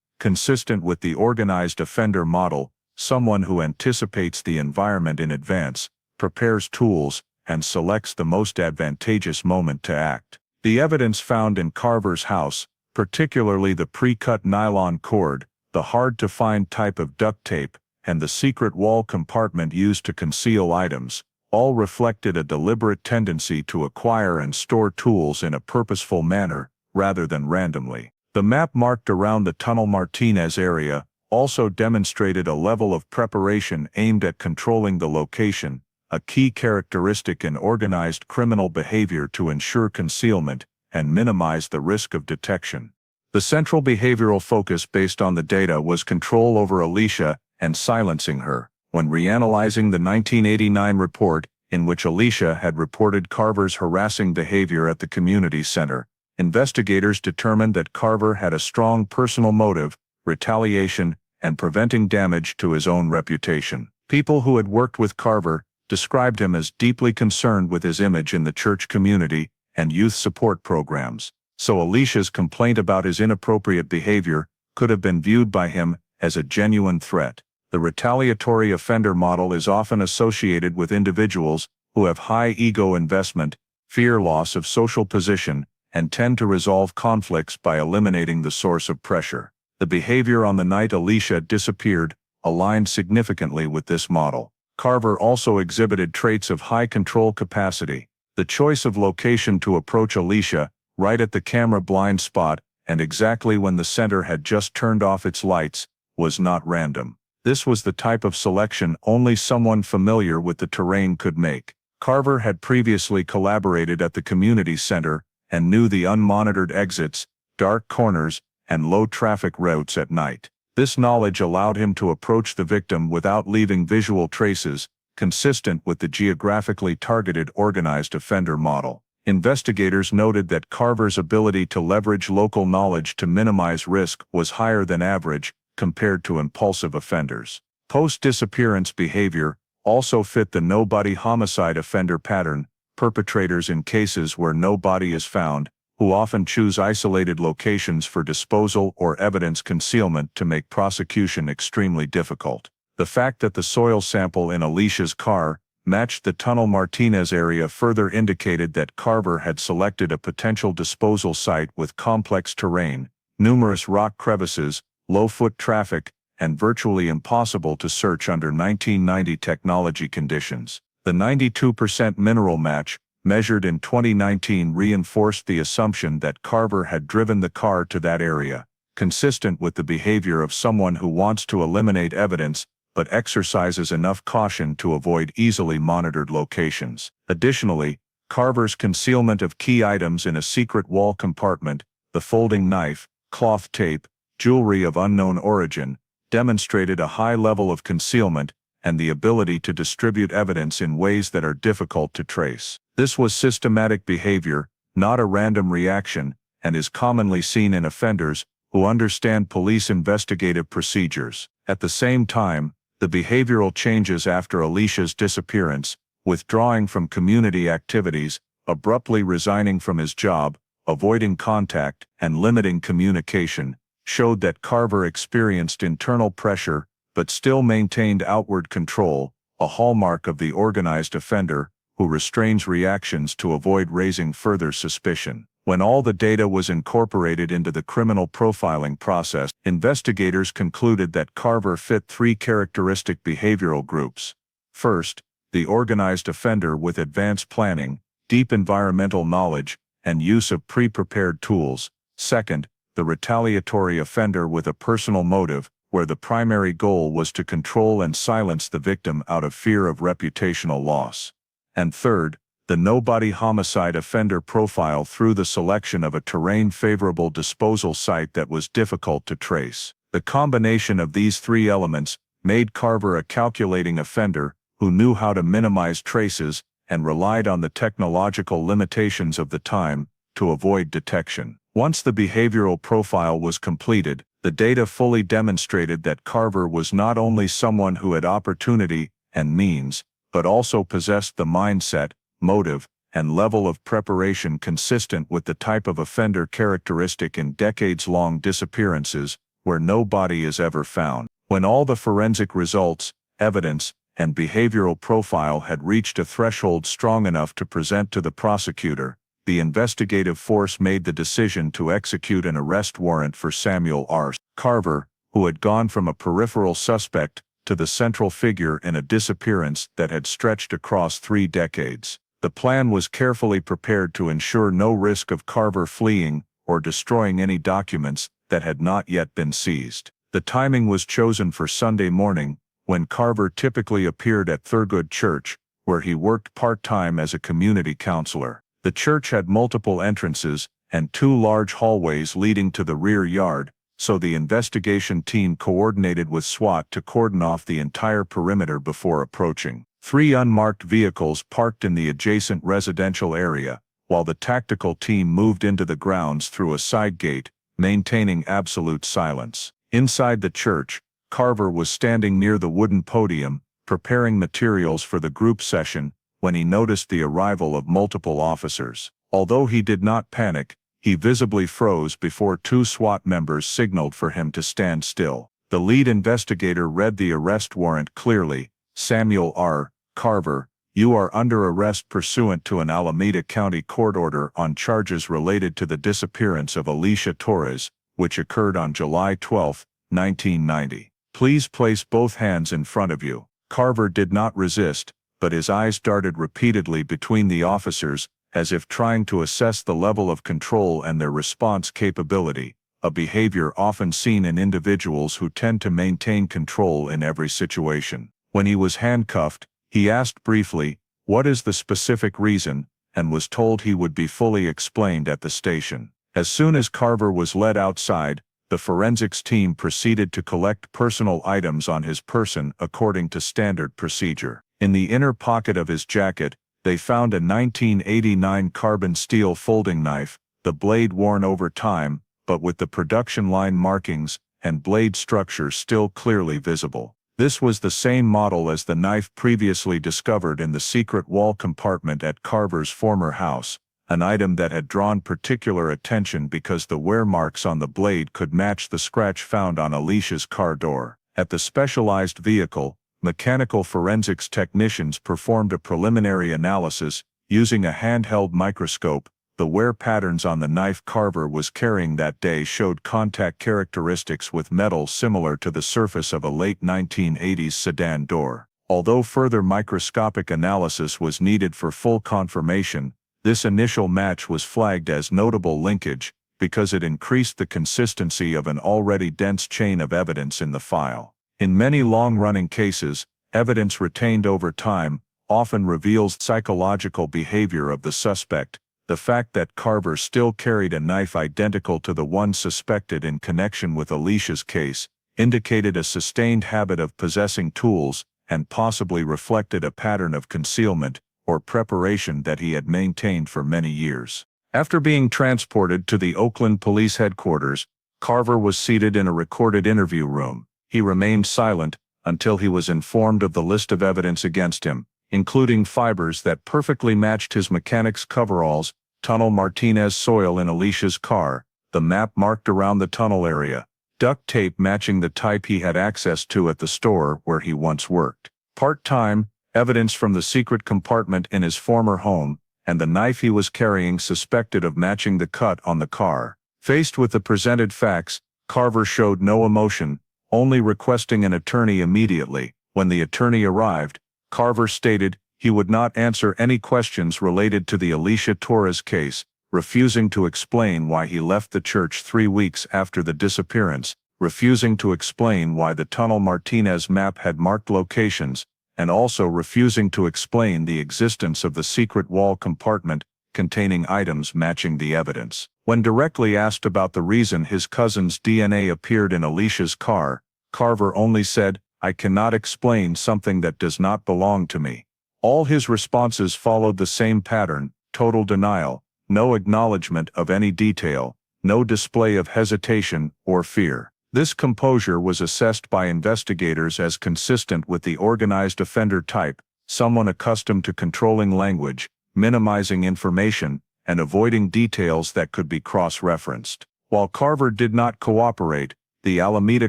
consistent with the organized offender model, someone who anticipates the environment in advance, prepares tools, and selects the most advantageous moment to act. The evidence found in Carver's house, particularly the pre-cut nylon cord, the hard-to-find type of duct tape, and the secret wall compartment used to conceal items, all reflected a deliberate tendency to acquire and store tools in a purposeful manner, rather than randomly. The map marked around the Tunnel Martinez area also demonstrated a level of preparation aimed at controlling the location, a key characteristic in organized criminal behavior to ensure concealment and minimize the risk of detection. The central behavioral focus based on the data was control over Alicia and silencing her. When reanalyzing the 1989 report, in which Alicia had reported Carver's harassing behavior at the community center, investigators determined that Carver had a strong personal motive, retaliation, and preventing damage to his own reputation. People who had worked with Carver described him as deeply concerned with his image in the church community and youth support programs, so Alicia's complaint about his inappropriate behavior could have been viewed by him as a genuine threat. The retaliatory offender model is often associated with individuals who have high ego investment, fear loss of social position, and tend to resolve conflicts by eliminating the source of pressure. The behavior on the night Alicia disappeared aligned significantly with this model. Carver also exhibited traits of high control capacity. The choice of location to approach Alicia, right at the camera blind spot, and exactly when the center had just turned off its lights, was not random. This was the type of selection only someone familiar with the terrain could make. Carver had previously collaborated at the community center and knew the unmonitored exits, dark corners, and low-traffic routes at night. This knowledge allowed him to approach the victim without leaving visual traces, consistent with the geographically targeted organized offender model. Investigators noted that Carver's ability to leverage local knowledge to minimize risk was higher than average, compared to impulsive offenders. Post-disappearance behavior also fit the no-body homicide offender pattern. Perpetrators in cases where no body is found, who often choose isolated locations for disposal or evidence concealment to make prosecution extremely difficult. The fact that the soil sample in Alicia's car matched the Tunnel Martinez area further indicated that Carver had selected a potential disposal site with complex terrain, numerous rock crevices, low foot traffic, and virtually impossible to search under 1990 technology conditions. The 92% mineral match, measured in 2019, reinforced the assumption that Carver had driven the car to that area, consistent with the behavior of someone who wants to eliminate evidence but exercises enough caution to avoid easily monitored locations. Additionally, Carver's concealment of key items in a secret wall compartment, the folding knife, cloth tape, jewelry of unknown origin, demonstrated a high level of concealment and the ability to distribute evidence in ways that are difficult to trace. This was systematic behavior, not a random reaction, and is commonly seen in offenders who understand police investigative procedures. At the same time, the behavioral changes after Alicia's disappearance, withdrawing from community activities, abruptly resigning from his job, avoiding contact, and limiting communication, showed that Carver experienced internal pressure but still maintained outward control, a hallmark of the organized offender who restrains reactions to avoid raising further suspicion. When all the data was incorporated into the criminal profiling process, investigators concluded that Carver fit three characteristic behavioral groups. First, the organized offender with advanced planning, deep environmental knowledge, and use of pre-prepared tools. Second, the retaliatory offender with a personal motive, where the primary goal was to control and silence the victim out of fear of reputational loss. And third, the no-body homicide offender profile through the selection of a terrain-favorable disposal site that was difficult to trace. The combination of these three elements made Carver a calculating offender who knew how to minimize traces and relied on the technological limitations of the time to avoid detection. Once the behavioral profile was completed, the data fully demonstrated that Carver was not only someone who had opportunity and means, but also possessed the mindset, motive, and level of preparation consistent with the type of offender characteristic in decades-long disappearances where no body is ever found. When all the forensic results, evidence, and behavioral profile had reached a threshold strong enough to present to the prosecutor, the investigative force made the decision to execute an arrest warrant for Samuel R. Carver, who had gone from a peripheral suspect to the central figure in a disappearance that had stretched across 3 decades. The plan was carefully prepared to ensure no risk of Carver fleeing or destroying any documents that had not yet been seized. The timing was chosen for Sunday morning, when Carver typically appeared at Thurgood Church, where he worked part-time as a community counselor. The church had multiple entrances and 2 large hallways leading to the rear yard, so the investigation team coordinated with SWAT to cordon off the entire perimeter before approaching. 3 unmarked vehicles parked in the adjacent residential area, while the tactical team moved into the grounds through a side gate, maintaining absolute silence. Inside the church, Carver was standing near the wooden podium, preparing materials for the group session, when he noticed the arrival of multiple officers. Although he did not panic, he visibly froze before 2 SWAT members signaled for him to stand still. The lead investigator read the arrest warrant clearly. Samuel R. Carver, you are under arrest pursuant to an Alameda County court order on charges related to the disappearance of Alicia Torres, which occurred on July 12, 1990. Please place both hands in front of you. Carver did not resist, but his eyes darted repeatedly between the officers, as if trying to assess the level of control and their response capability, a behavior often seen in individuals who tend to maintain control in every situation. When he was handcuffed, he asked briefly, "What is the specific reason?" and was told he would be fully explained at the station. As soon as Carver was led outside, the forensics team proceeded to collect personal items on his person according to standard procedure. In the inner pocket of his jacket, they found a 1989 carbon steel folding knife, the blade worn over time, but with the production line markings and blade structure still clearly visible. This was the same model as the knife previously discovered in the secret wall compartment at Carver's former house, an item that had drawn particular attention because the wear marks on the blade could match the scratch found on Alicia's car door. At the specialized vehicle, mechanical forensics technicians performed a preliminary analysis. Using a handheld microscope, the wear patterns on the knife Carver was carrying that day showed contact characteristics with metal similar to the surface of a late 1980s sedan door. Although further microscopic analysis was needed for full confirmation, this initial match was flagged as notable linkage because it increased the consistency of an already dense chain of evidence in the file. In many long-running cases, evidence retained over time often reveals psychological behavior of the suspect. The fact that Carver still carried a knife identical to the one suspected in connection with Alicia's case indicated a sustained habit of possessing tools and possibly reflected a pattern of concealment or preparation that he had maintained for many years. After being transported to the Oakland police headquarters, Carver was seated in a recorded interview room. He remained silent until he was informed of the list of evidence against him, including fibers that perfectly matched his mechanic's coveralls, tunnel Martinez soil in Alicia's car, the map marked around the tunnel area, duct tape matching the type he had access to at the store where he once worked, part-time, evidence from the secret compartment in his former home, and the knife he was carrying suspected of matching the cut on the car. Faced with the presented facts, Carver showed no emotion, only requesting an attorney immediately. When the attorney arrived, Carver stated he would not answer any questions related to the Alicia Torres case, refusing to explain why he left the church 3 weeks after the disappearance, refusing to explain why the tunnel Martinez map had marked locations, and also refusing to explain the existence of the secret wall compartment containing items matching the evidence. When directly asked about the reason his cousin's DNA appeared in Alicia's car, Carver only said, "I cannot explain something that does not belong to me." All his responses followed the same pattern: total denial, no acknowledgement of any detail, no display of hesitation or fear. This composure was assessed by investigators as consistent with the organized offender type, someone accustomed to controlling language, minimizing information, and avoiding details that could be cross-referenced. While Carver did not cooperate, the Alameda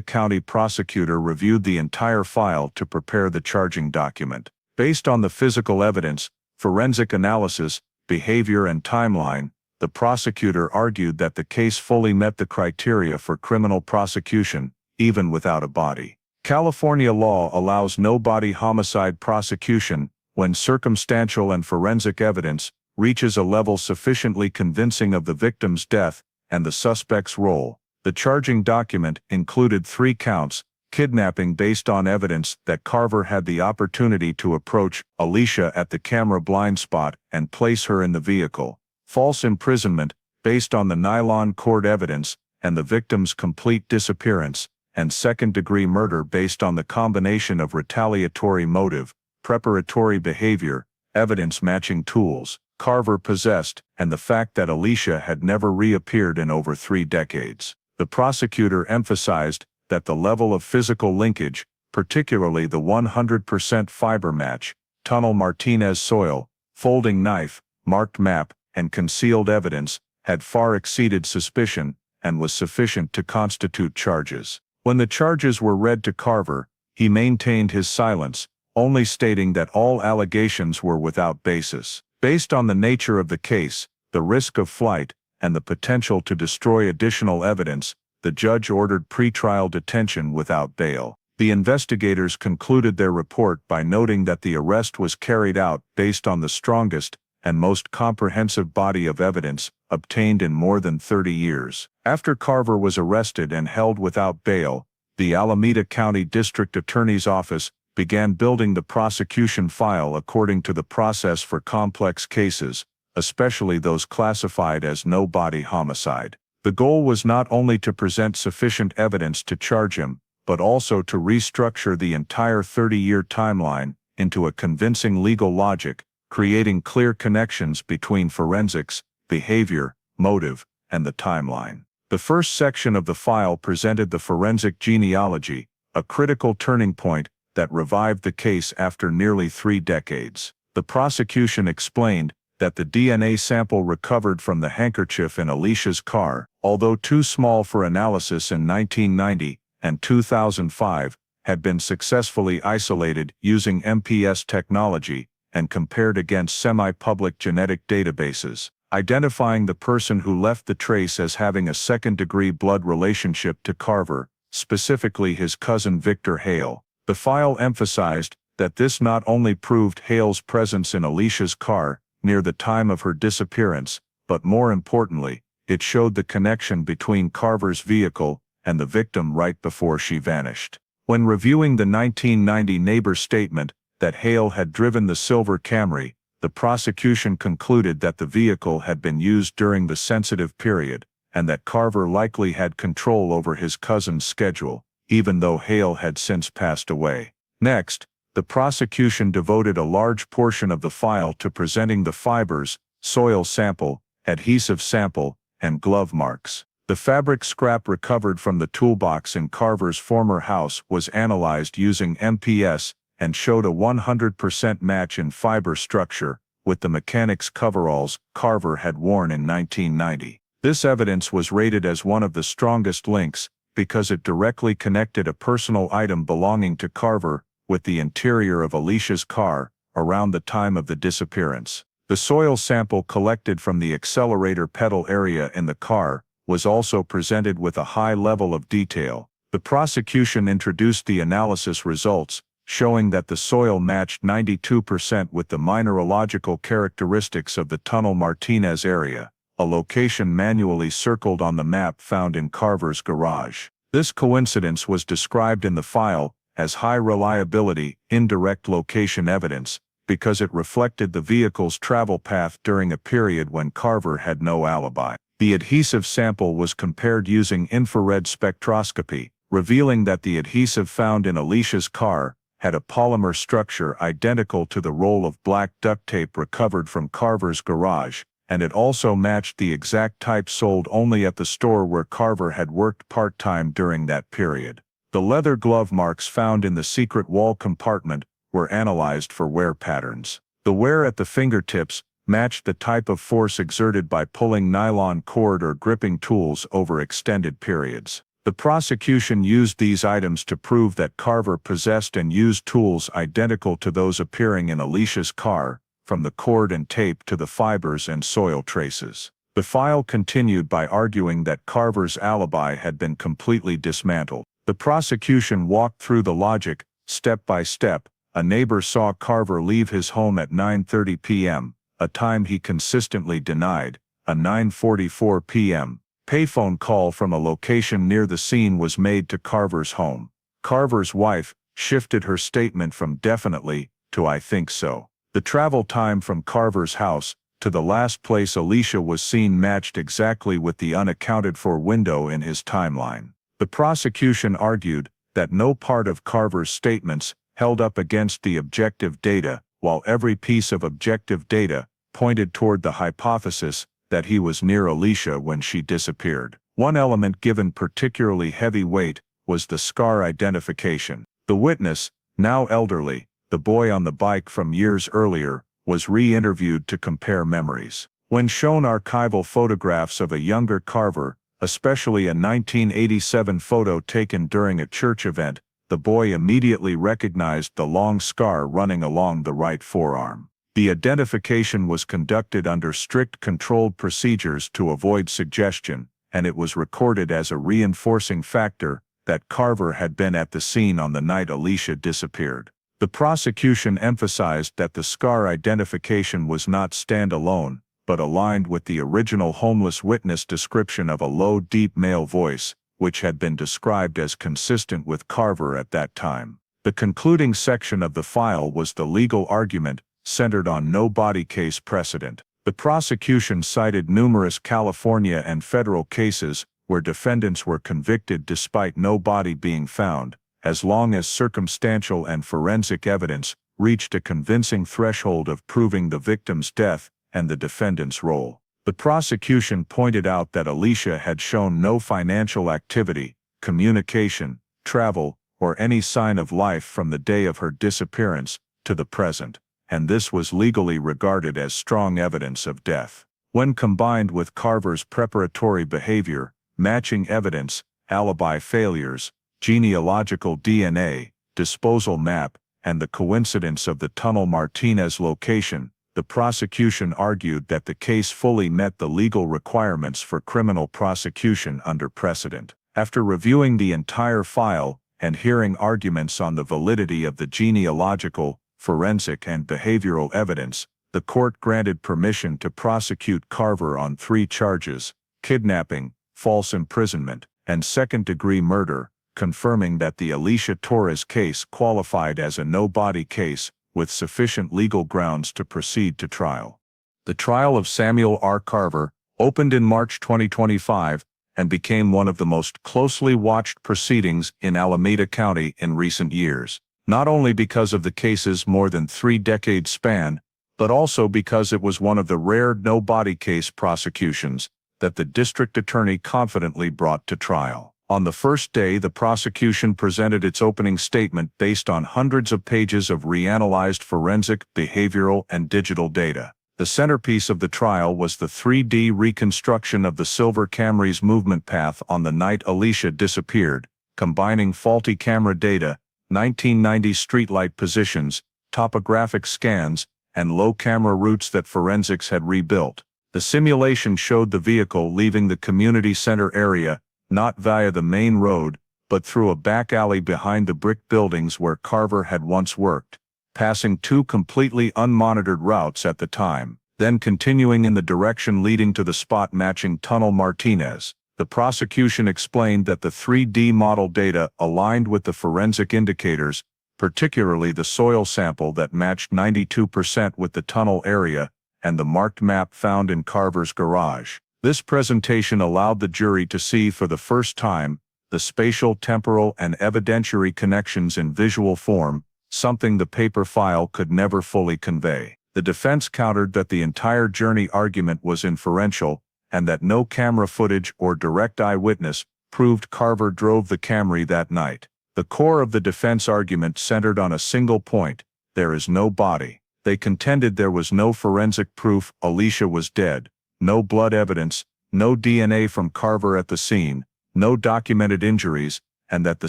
County prosecutor reviewed the entire file to prepare the charging document. Based on the physical evidence, forensic analysis, behavior and timeline, the prosecutor argued that the case fully met the criteria for criminal prosecution, even without a body. California law allows no-body homicide prosecution when circumstantial and forensic evidence reaches a level sufficiently convincing of the victim's death and the suspect's role. The charging document included 3 counts: kidnapping based on evidence that Carver had the opportunity to approach Alicia at the camera blind spot and place her in the vehicle; false imprisonment based on the nylon cord evidence and the victim's complete disappearance; and second-degree murder based on the combination of retaliatory motive, preparatory behavior, evidence matching tools Carver possessed, and the fact that Alicia had never reappeared in over 3 decades. The prosecutor emphasized that the level of physical linkage, particularly the 100% fiber match, Tunnel Martinez soil, folding knife, marked map, and concealed evidence, had far exceeded suspicion and was sufficient to constitute charges. When the charges were read to Carver, he maintained his silence, only stating that all allegations were without basis. Based on the nature of the case, the risk of flight, and the potential to destroy additional evidence, the judge ordered pretrial detention without bail. The investigators concluded their report by noting that the arrest was carried out based on the strongest and most comprehensive body of evidence obtained in more than 30 years. After Carver was arrested and held without bail, the Alameda County District Attorney's Office began building the prosecution file according to the process for complex cases, especially those classified as no-body homicide. The goal was not only to present sufficient evidence to charge him, but also to restructure the entire 30-year timeline into a convincing legal logic, creating clear connections between forensics, behavior, motive, and the timeline. The first section of the file presented the forensic genealogy, a critical turning point that revived the case after nearly 3 decades. The prosecution explained that the DNA sample recovered from the handkerchief in Alicia's car, although too small for analysis in 1990 and 2005, had been successfully isolated using MPS technology and compared against semi-public genetic databases, identifying the person who left the trace as having a second-degree blood relationship to Carver, specifically his cousin Victor Hale. The file emphasized that this not only proved Hale's presence in Alicia's car near the time of her disappearance, but more importantly, it showed the connection between Carver's vehicle and the victim right before she vanished. When reviewing the 1990 neighbor statement that Hale had driven the silver Camry, the prosecution concluded that the vehicle had been used during the sensitive period, and that Carver likely had control over his cousin's schedule, even though Hale had since passed away. Next, the prosecution devoted a large portion of the file to presenting the fibers, soil sample, adhesive sample, and glove marks. The fabric scrap recovered from the toolbox in Carver's former house was analyzed using MPS and showed a 100% match in fiber structure with the mechanic's coveralls Carver had worn in 1990. This evidence was rated as one of the strongest links because it directly connected a personal item belonging to Carver with the interior of Alicia's car around the time of the disappearance. The soil sample collected from the accelerator pedal area in the car was also presented with a high level of detail. The prosecution introduced the analysis results, showing that the soil matched 92% with the mineralogical characteristics of the Tunnel Martinez area, a location manually circled on the map found in Carver's garage. This coincidence was described in the file as high reliability, indirect location evidence, because it reflected the vehicle's travel path during a period when Carver had no alibi. The adhesive sample was compared using infrared spectroscopy, revealing that the adhesive found in Alicia's car had a polymer structure identical to the roll of black duct tape recovered from Carver's garage, and it also matched the exact type sold only at the store where Carver had worked part-time during that period. The leather glove marks found in the secret wall compartment were analyzed for wear patterns. The wear at the fingertips matched the type of force exerted by pulling nylon cord or gripping tools over extended periods. The prosecution used these items to prove that Carver possessed and used tools identical to those appearing in Alicia's car, from the cord and tape to the fibers and soil traces. The file continued by arguing that Carver's alibi had been completely dismantled. The prosecution walked through the logic, step by step. A neighbor saw Carver leave his home at 9:30 p.m., a time he consistently denied. A 9:44 p.m. payphone call from a location near the scene was made to Carver's home. Carver's wife shifted her statement from definitely to I think so. The travel time from Carver's house to the last place Alicia was seen matched exactly with the unaccounted-for window in his timeline. The prosecution argued that no part of Carver's statements held up against the objective data, while every piece of objective data pointed toward the hypothesis that he was near Alicia when she disappeared. One element given particularly heavy weight was the scar identification. The witness, now elderly, the boy on the bike from years earlier, was re-interviewed to compare memories. When shown archival photographs of a younger Carver, especially a 1987 photo taken during a church event, the boy immediately recognized the long scar running along the right forearm. The identification was conducted under strict controlled procedures to avoid suggestion, and it was recorded as a reinforcing factor that Carver had been at the scene on the night Alicia disappeared. The prosecution emphasized that the scar identification was not standalone, but aligned with the original homeless witness description of a low, deep male voice, which had been described as consistent with Carver at that time. The concluding section of the file was the legal argument, centered on no body case precedent. The prosecution cited numerous California and federal cases where defendants were convicted despite no body being found, as long as circumstantial and forensic evidence reached a convincing threshold of proving the victim's death and the defendant's role. The prosecution pointed out that Alicia had shown no financial activity, communication, travel, or any sign of life from the day of her disappearance to the present, and this was legally regarded as strong evidence of death. When combined with Carver's preparatory behavior, matching evidence, alibi failures, genealogical DNA, disposal map, and the coincidence of the Tunnel Martinez location, the prosecution argued that the case fully met the legal requirements for criminal prosecution under precedent. After reviewing the entire file and hearing arguments on the validity of the genealogical, forensic, and behavioral evidence, the court granted permission to prosecute Carver on 3 charges: kidnapping, false imprisonment, and second-degree murder, confirming that the Alicia Torres case qualified as a no-body case, with sufficient legal grounds to proceed to trial. The trial of Samuel R. Carver opened in March 2025 and became one of the most closely watched proceedings in Alameda County in recent years, not only because of the case's more than 3-decade span, but also because it was one of the rare no-body case prosecutions that the district attorney confidently brought to trial. On the first day, the prosecution presented its opening statement based on hundreds of pages of reanalyzed forensic, behavioral, and digital data. The centerpiece of the trial was the 3D reconstruction of the silver Camry's movement path on the night Alicia disappeared, combining faulty camera data, 1990 streetlight positions, topographic scans, and low camera routes that forensics had rebuilt. The simulation showed the vehicle leaving the community center area, not via the main road, but through a back alley behind the brick buildings where Carver had once worked, passing 2 completely unmonitored routes at the time, then continuing in the direction leading to the spot matching Tunnel Martinez. The prosecution explained that the 3D model data aligned with the forensic indicators, particularly the soil sample that matched 92% with the tunnel area, and the marked map found in Carver's garage. This presentation allowed the jury to see for the first time the spatial, temporal, and evidentiary connections in visual form, something the paper file could never fully convey. The defense countered that the entire journey argument was inferential, and that no camera footage or direct eyewitness proved Carver drove the Camry that night. The core of the defense argument centered on a single point: there is no body. They contended there was no forensic proof Alicia was dead, no blood evidence, no DNA from Carver at the scene, no documented injuries, and that the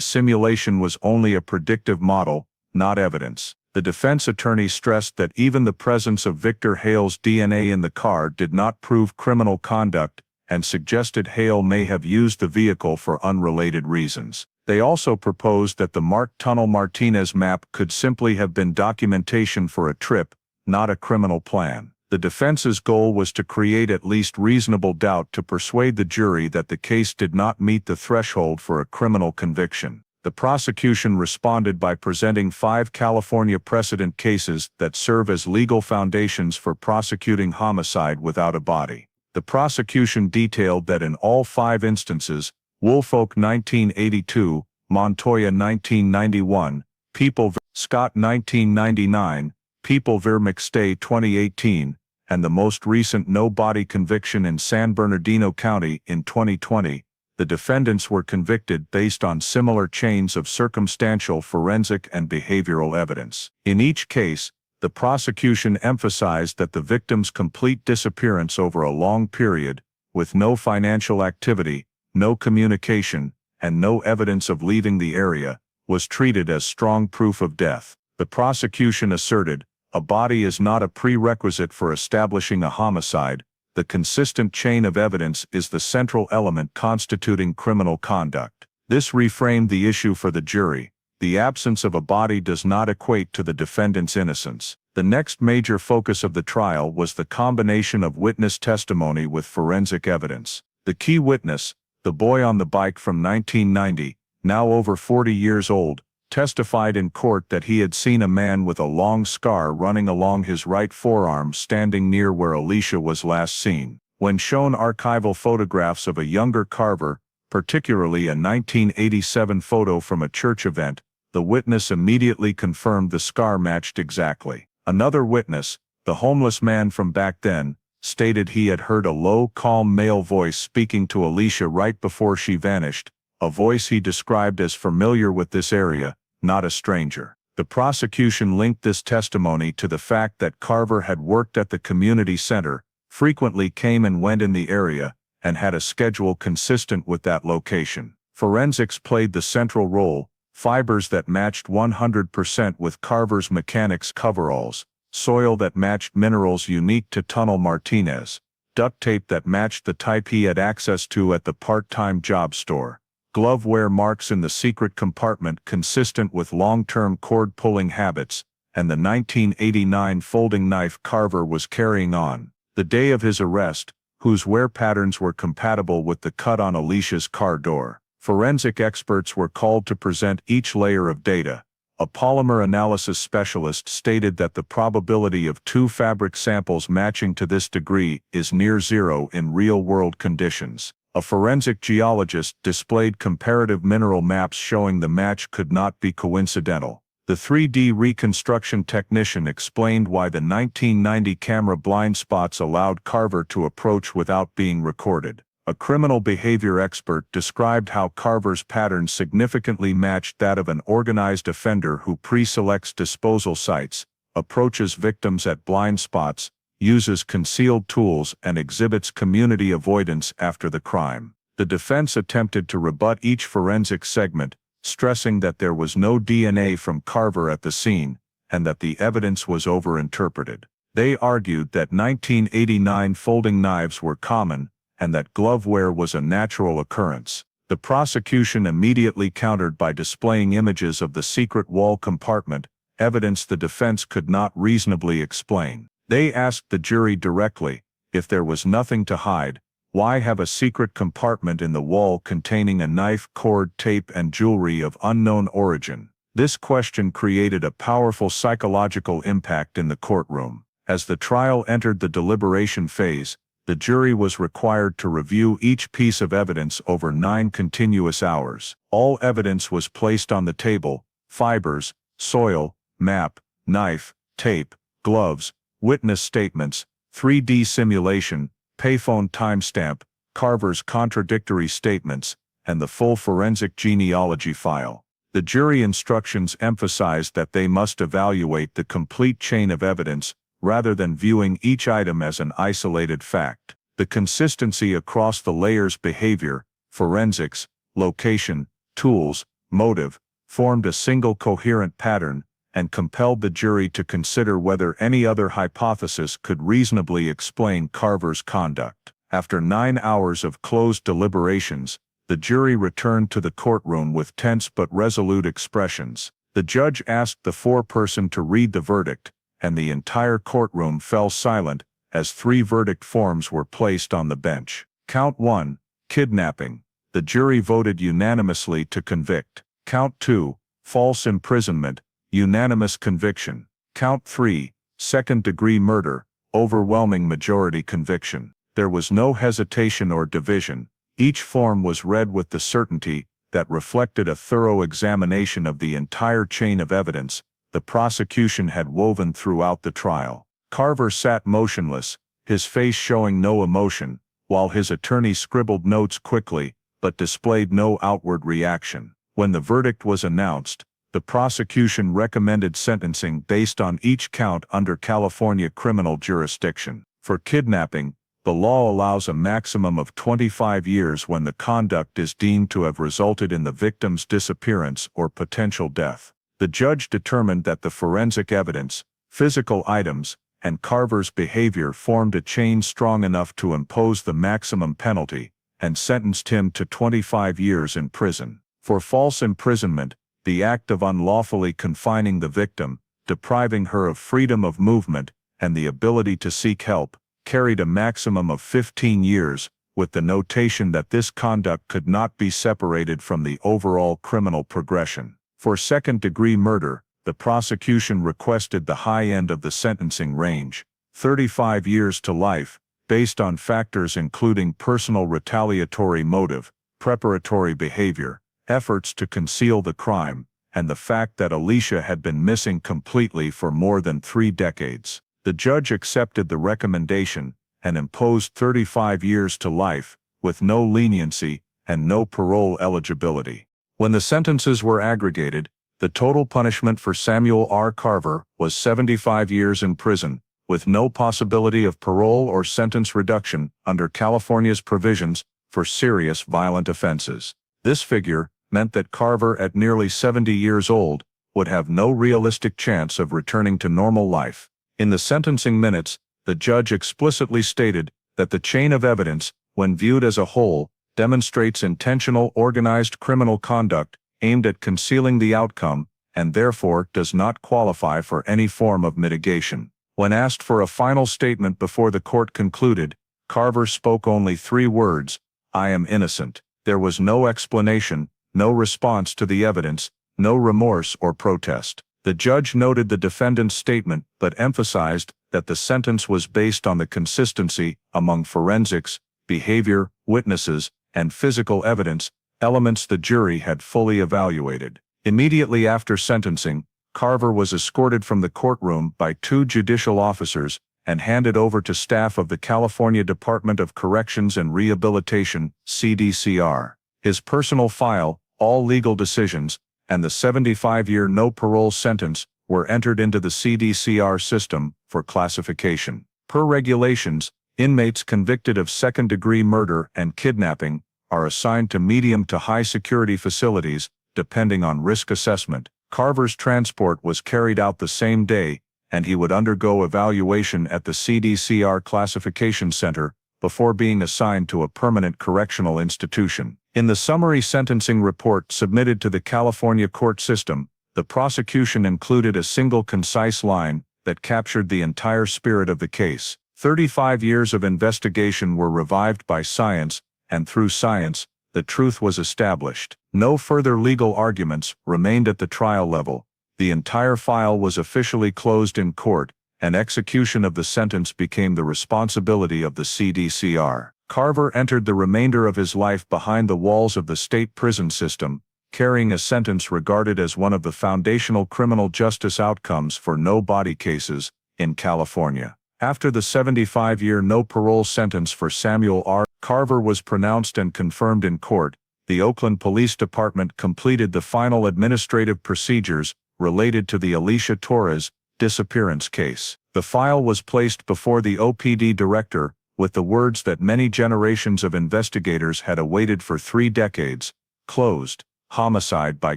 simulation was only a predictive model, not evidence. The defense attorney stressed that even the presence of Victor Hale's DNA in the car did not prove criminal conduct, and suggested Hale may have used the vehicle for unrelated reasons. They also proposed that the marked Tunnel Martinez map could simply have been documentation for a trip, not a criminal plan. The defense's goal was to create at least reasonable doubt to persuade the jury that the case did not meet the threshold for a criminal conviction. The prosecution responded by presenting 5 California precedent cases that serve as legal foundations for prosecuting homicide without a body. The prosecution detailed that in all 5 instances, Woolfolk 1982, Montoya 1991, People v. Scott 1999, People v. McStay 2018, and the most recent no-body conviction in San Bernardino County in 2020, the defendants were convicted based on similar chains of circumstantial forensic and behavioral evidence. In each case, the prosecution emphasized that the victim's complete disappearance over a long period, with no financial activity, no communication, and no evidence of leaving the area, was treated as strong proof of death. The prosecution asserted, a body is not a prerequisite for establishing a homicide. The consistent chain of evidence is the central element constituting criminal conduct. This reframed the issue for the jury. The absence of a body does not equate to the defendant's innocence. The next major focus of the trial was the combination of witness testimony with forensic evidence. The key witness, the boy on the bike from 1990, now over 40 years old, testified in court that he had seen a man with a long scar running along his right forearm standing near where Alicia was last seen. When shown archival photographs of a younger Carver, particularly a 1987 photo from a church event, the witness immediately confirmed the scar matched exactly. Another witness, the homeless man from back then, stated he had heard a low, calm male voice speaking to Alicia right before she vanished, a voice he described as familiar with this area, not a stranger. The prosecution linked this testimony to the fact that Carver had worked at the community center, frequently came and went in the area, and had a schedule consistent with that location. Forensics played the central role, fibers that matched 100% with Carver's mechanics coveralls, soil that matched minerals unique to Tunnel Martinez, duct tape that matched the type he had access to at the part-time job store, glove wear marks in the secret compartment consistent with long-term cord-pulling habits, and the 1989 folding knife Carver was carrying on the day of his arrest, whose wear patterns were compatible with the cut on Alicia's car door. Forensic experts were called to present each layer of data. A polymer analysis specialist stated that the probability of 2 fabric samples matching to this degree is near zero in real-world conditions. A forensic geologist displayed comparative mineral maps showing the match could not be coincidental. The 3D reconstruction technician explained why the 1990 camera blind spots allowed Carver to approach without being recorded. A criminal behavior expert described how Carver's pattern significantly matched that of an organized offender who pre-selects disposal sites, approaches victims at blind spots, uses concealed tools, and exhibits community avoidance after the crime. The defense attempted to rebut each forensic segment, stressing that there was no DNA from Carver at the scene, and that the evidence was overinterpreted. They argued that 1989 folding knives were common, and that glove wear was a natural occurrence. The prosecution immediately countered by displaying images of the secret wall compartment, evidence the defense could not reasonably explain. They asked the jury directly, if there was nothing to hide, why have a secret compartment in the wall containing a knife, cord, tape, and jewelry of unknown origin? This question created a powerful psychological impact in the courtroom. As the trial entered the deliberation phase, the jury was required to review each piece of evidence over 9 continuous hours. All evidence was placed on the table: fibers, soil, map, knife, tape, gloves, witness statements, 3D simulation, payphone timestamp, Carver's contradictory statements, and the full forensic genealogy file. The jury instructions emphasized that they must evaluate the complete chain of evidence, rather than viewing each item as an isolated fact. The consistency across the layers: behavior, forensics, location, tools, motive, formed a single coherent pattern, and compelled the jury to consider whether any other hypothesis could reasonably explain Carver's conduct. After 9 hours of closed deliberations, the jury returned to the courtroom with tense but resolute expressions. The judge asked the foreperson to read the verdict, and the entire courtroom fell silent as 3 verdict forms were placed on the bench. Count 1, kidnapping. The jury voted unanimously to convict. Count 2, false imprisonment, unanimous conviction. Count 3, second-degree murder, overwhelming majority conviction. There was no hesitation or division. Each form was read with the certainty that reflected a thorough examination of the entire chain of evidence the prosecution had woven throughout the trial. Carver sat motionless, his face showing no emotion, while his attorney scribbled notes quickly, but displayed no outward reaction. When the verdict was announced, the prosecution recommended sentencing based on each count under California criminal jurisdiction. For kidnapping, the law allows a maximum of 25 years when the conduct is deemed to have resulted in the victim's disappearance or potential death. The judge determined that the forensic evidence, physical items, and Carver's behavior formed a chain strong enough to impose the maximum penalty, and sentenced him to 25 years in prison. For false imprisonment, the act of unlawfully confining the victim, depriving her of freedom of movement and the ability to seek help, carried a maximum of 15 years, with the notation that this conduct could not be separated from the overall criminal progression. For second-degree murder, the prosecution requested the high end of the sentencing range, 35 years to life, based on factors including personal retaliatory motive, preparatory behavior, efforts to conceal the crime, and the fact that Alicia had been missing completely for more than 3 decades. The judge accepted the recommendation and imposed 35 years to life, with no leniency and no parole eligibility. When the sentences were aggregated, the total punishment for Samuel R. Carver was 75 years in prison, with no possibility of parole or sentence reduction under California's provisions for serious violent offenses. This figure meant that Carver, at nearly 70 years old, would have no realistic chance of returning to normal life. In the sentencing minutes, the judge explicitly stated that the chain of evidence, when viewed as a whole, demonstrates intentional organized criminal conduct aimed at concealing the outcome, and therefore does not qualify for any form of mitigation. When asked for a final statement before the court concluded, Carver spoke only 3 words: "I am innocent." There was no explanation, no response to the evidence, no remorse or protest. The judge noted the defendant's statement but emphasized that the sentence was based on the consistency among forensics, behavior, witnesses, and physical evidence, elements the jury had fully evaluated. Immediately after sentencing, Carver was escorted from the courtroom by 2 judicial officers and handed over to staff of the California Department of Corrections and Rehabilitation, CDCR. His personal file, all legal decisions, and the 75-year no-parole sentence were entered into the CDCR system for classification. Per regulations, inmates convicted of second-degree murder and kidnapping are assigned to medium to high-security facilities, depending on risk assessment. Carver's transport was carried out the same day, and he would undergo evaluation at the CDCR Classification Center before being assigned to a permanent correctional institution. In the summary sentencing report submitted to the California court system, the prosecution included a single concise line that captured the entire spirit of the case. 35 years of investigation were revived by science, and through science, the truth was established. No further legal arguments remained at the trial level. The entire file was officially closed in court, and execution of the sentence became the responsibility of the CDCR. Carver entered the remainder of his life behind the walls of the state prison system, carrying a sentence regarded as one of the foundational criminal justice outcomes for no-body cases in California. After the 75-year no-parole sentence for Samuel R. Carver was pronounced and confirmed in court, the Oakland Police Department completed the final administrative procedures related to the Alicia Torres disappearance case. The file was placed before the OPD director with the words that many generations of investigators had awaited for 3 decades: closed, homicide by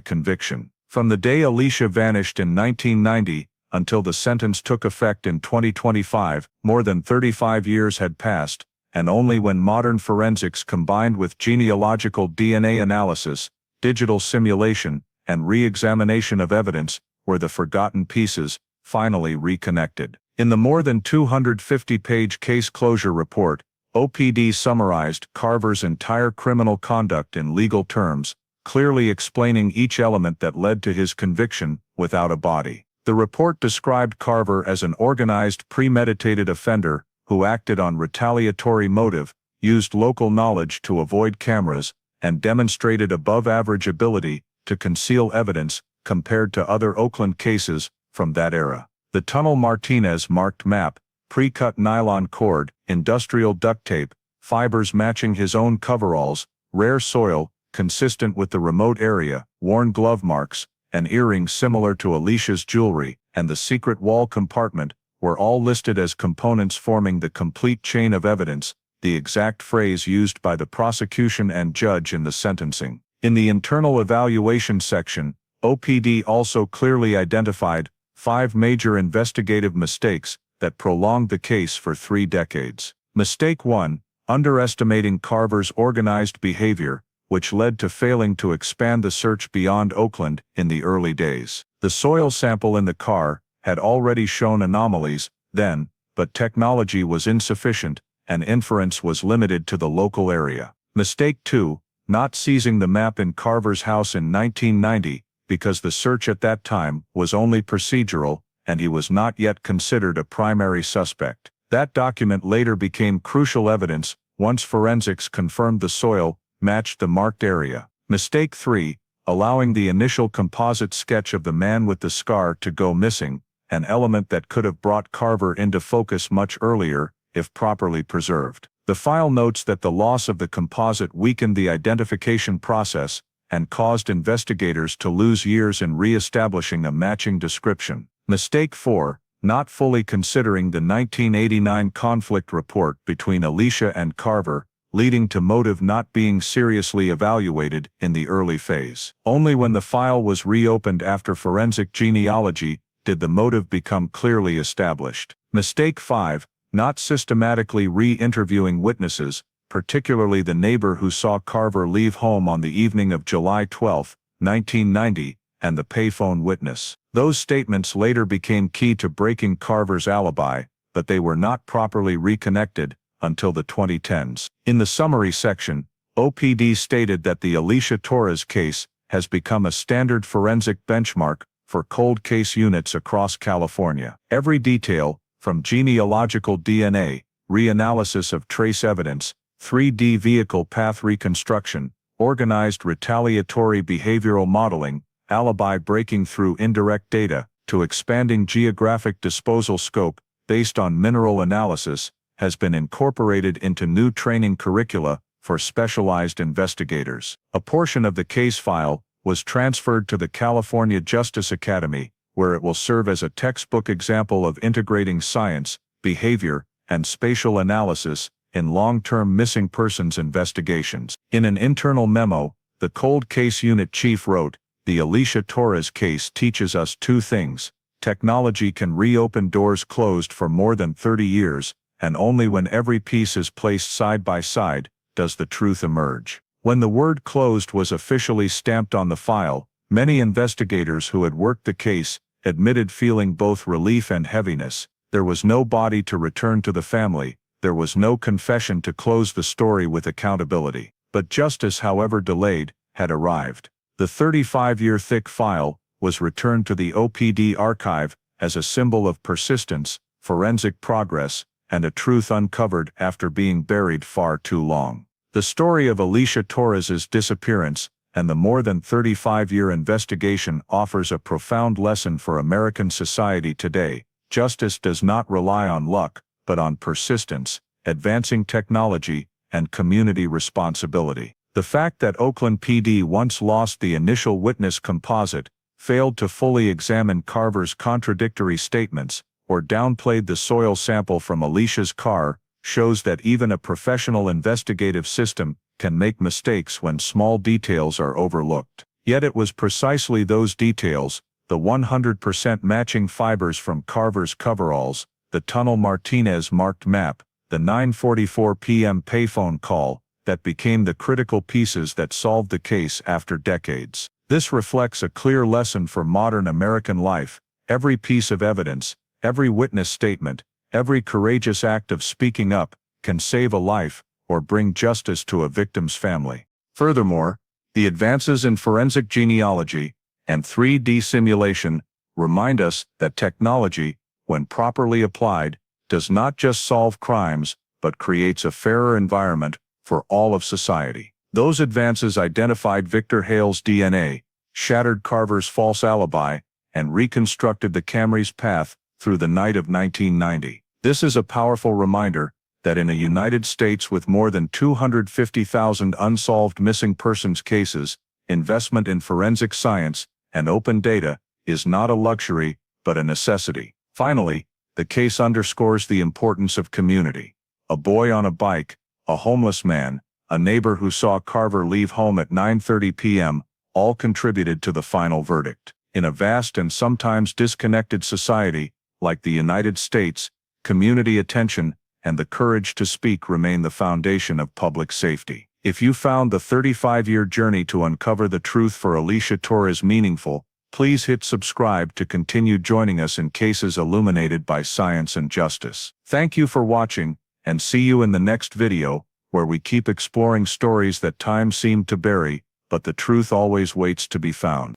conviction. From the day Alicia vanished in 1990 until the sentence took effect in 2025, more than 35 years had passed, and only when modern forensics combined with genealogical DNA analysis, digital simulation, and re-examination of evidence were the forgotten pieces finally reconnected. In the more than 250-page case closure report, OPD summarized Carver's entire criminal conduct in legal terms, clearly explaining each element that led to his conviction without a body. The report described Carver as an organized, premeditated offender who acted on retaliatory motive, used local knowledge to avoid cameras, and demonstrated above-average ability to conceal evidence compared to other Oakland cases from that era. The Tunnel Martinez marked map, pre-cut nylon cord, industrial duct tape, fibers matching his own coveralls, rare soil, consistent with the remote area, worn glove marks, and earrings similar to Alicia's jewelry, and the secret wall compartment, were all listed as components forming the complete chain of evidence, the exact phrase used by the prosecution and judge in the sentencing. In the internal evaluation section, OPD also clearly identified 5 major investigative mistakes that prolonged the case for 3 decades. Mistake 1, underestimating Carver's organized behavior, which led to failing to expand the search beyond Oakland in the early days. The soil sample in the car had already shown anomalies then, but technology was insufficient, and inference was limited to the local area. Mistake 2, not seizing the map in Carver's house in 1990, because the search at that time was only procedural, and he was not yet considered a primary suspect. That document later became crucial evidence once forensics confirmed the soil matched the marked area. Mistake 3, allowing the initial composite sketch of the man with the scar to go missing, an element that could have brought Carver into focus much earlier, if properly preserved. The file notes that the loss of the composite weakened the identification process and caused investigators to lose years in re-establishing a matching description. Mistake 4, not fully considering the 1989 conflict report between Alicia and Carver, leading to motive not being seriously evaluated in the early phase. Only when the file was reopened after forensic genealogy did the motive become clearly established. Mistake 5, not systematically re-interviewing witnesses, particularly the neighbor who saw Carver leave home on the evening of July 12, 1990, and the payphone witness. Those statements later became key to breaking Carver's alibi, but they were not properly reconnected until the 2010s. In the summary section, OPD stated that the Alicia Torres case has become a standard forensic benchmark for cold case units across California. Every detail, from genealogical DNA, reanalysis of trace evidence, 3D vehicle path reconstruction, organized retaliatory behavioral modeling, alibi breaking through indirect data, to expanding geographic disposal scope based on mineral analysis, has been incorporated into new training curricula for specialized investigators. A portion of the case file was transferred to the California Justice Academy, where it will serve as a textbook example of integrating science, behavior, and spatial analysis in long-term missing persons investigations. In an internal memo, the cold case unit chief wrote, "The Alicia Torres case teaches us 2 things. Technology can reopen doors closed for more than 30 years, and only when every piece is placed side by side does the truth emerge." When the word "closed" was officially stamped on the file, many investigators who had worked the case admitted feeling both relief and heaviness. There was no body to return to the family, there was no confession to close the story with accountability. But justice, however delayed, had arrived. The 35-year thick file was returned to the OPD archive as a symbol of persistence, forensic progress, and a truth uncovered after being buried far too long. The story of Alicia Torres's disappearance and the more than 35-year investigation offers a profound lesson for American society today. Justice does not rely on luck, but on persistence, advancing technology, and community responsibility. The fact that Oakland PD once lost the initial witness composite, failed to fully examine Carver's contradictory statements, or downplayed the soil sample from Alicia's car, shows that even a professional investigative system can make mistakes when small details are overlooked. Yet it was precisely those details, the 100% matching fibers from Carver's coveralls, the Tunnel Martinez marked map, the 9:44 p.m. payphone call, that became the critical pieces that solved the case after decades. This reflects a clear lesson for modern American life. Every piece of evidence, every witness statement, every courageous act of speaking up, can save a life, or bring justice to a victim's family. Furthermore, the advances in forensic genealogy and 3D simulation remind us that technology, when properly applied, does not just solve crimes, but creates a fairer environment for all of society. Those advances identified Victor Hale's DNA, shattered Carver's false alibi, and reconstructed the Camry's path through the night of 1990. This is a powerful reminder that in a United States with more than 250,000 unsolved missing persons cases, investment in forensic science and open data is not a luxury, but a necessity. Finally, the case underscores the importance of community. A boy on a bike, a homeless man, a neighbor who saw Carver leave home at 9:30 p.m., all contributed to the final verdict. In a vast and sometimes disconnected society, like the United States, community attention and the courage to speak remain the foundation of public safety. If you found the 35-year journey to uncover the truth for Alicia Torres meaningful, please hit subscribe to continue joining us in cases illuminated by science and justice. Thank you for watching, and see you in the next video, where we keep exploring stories that time seemed to bury, but the truth always waits to be found.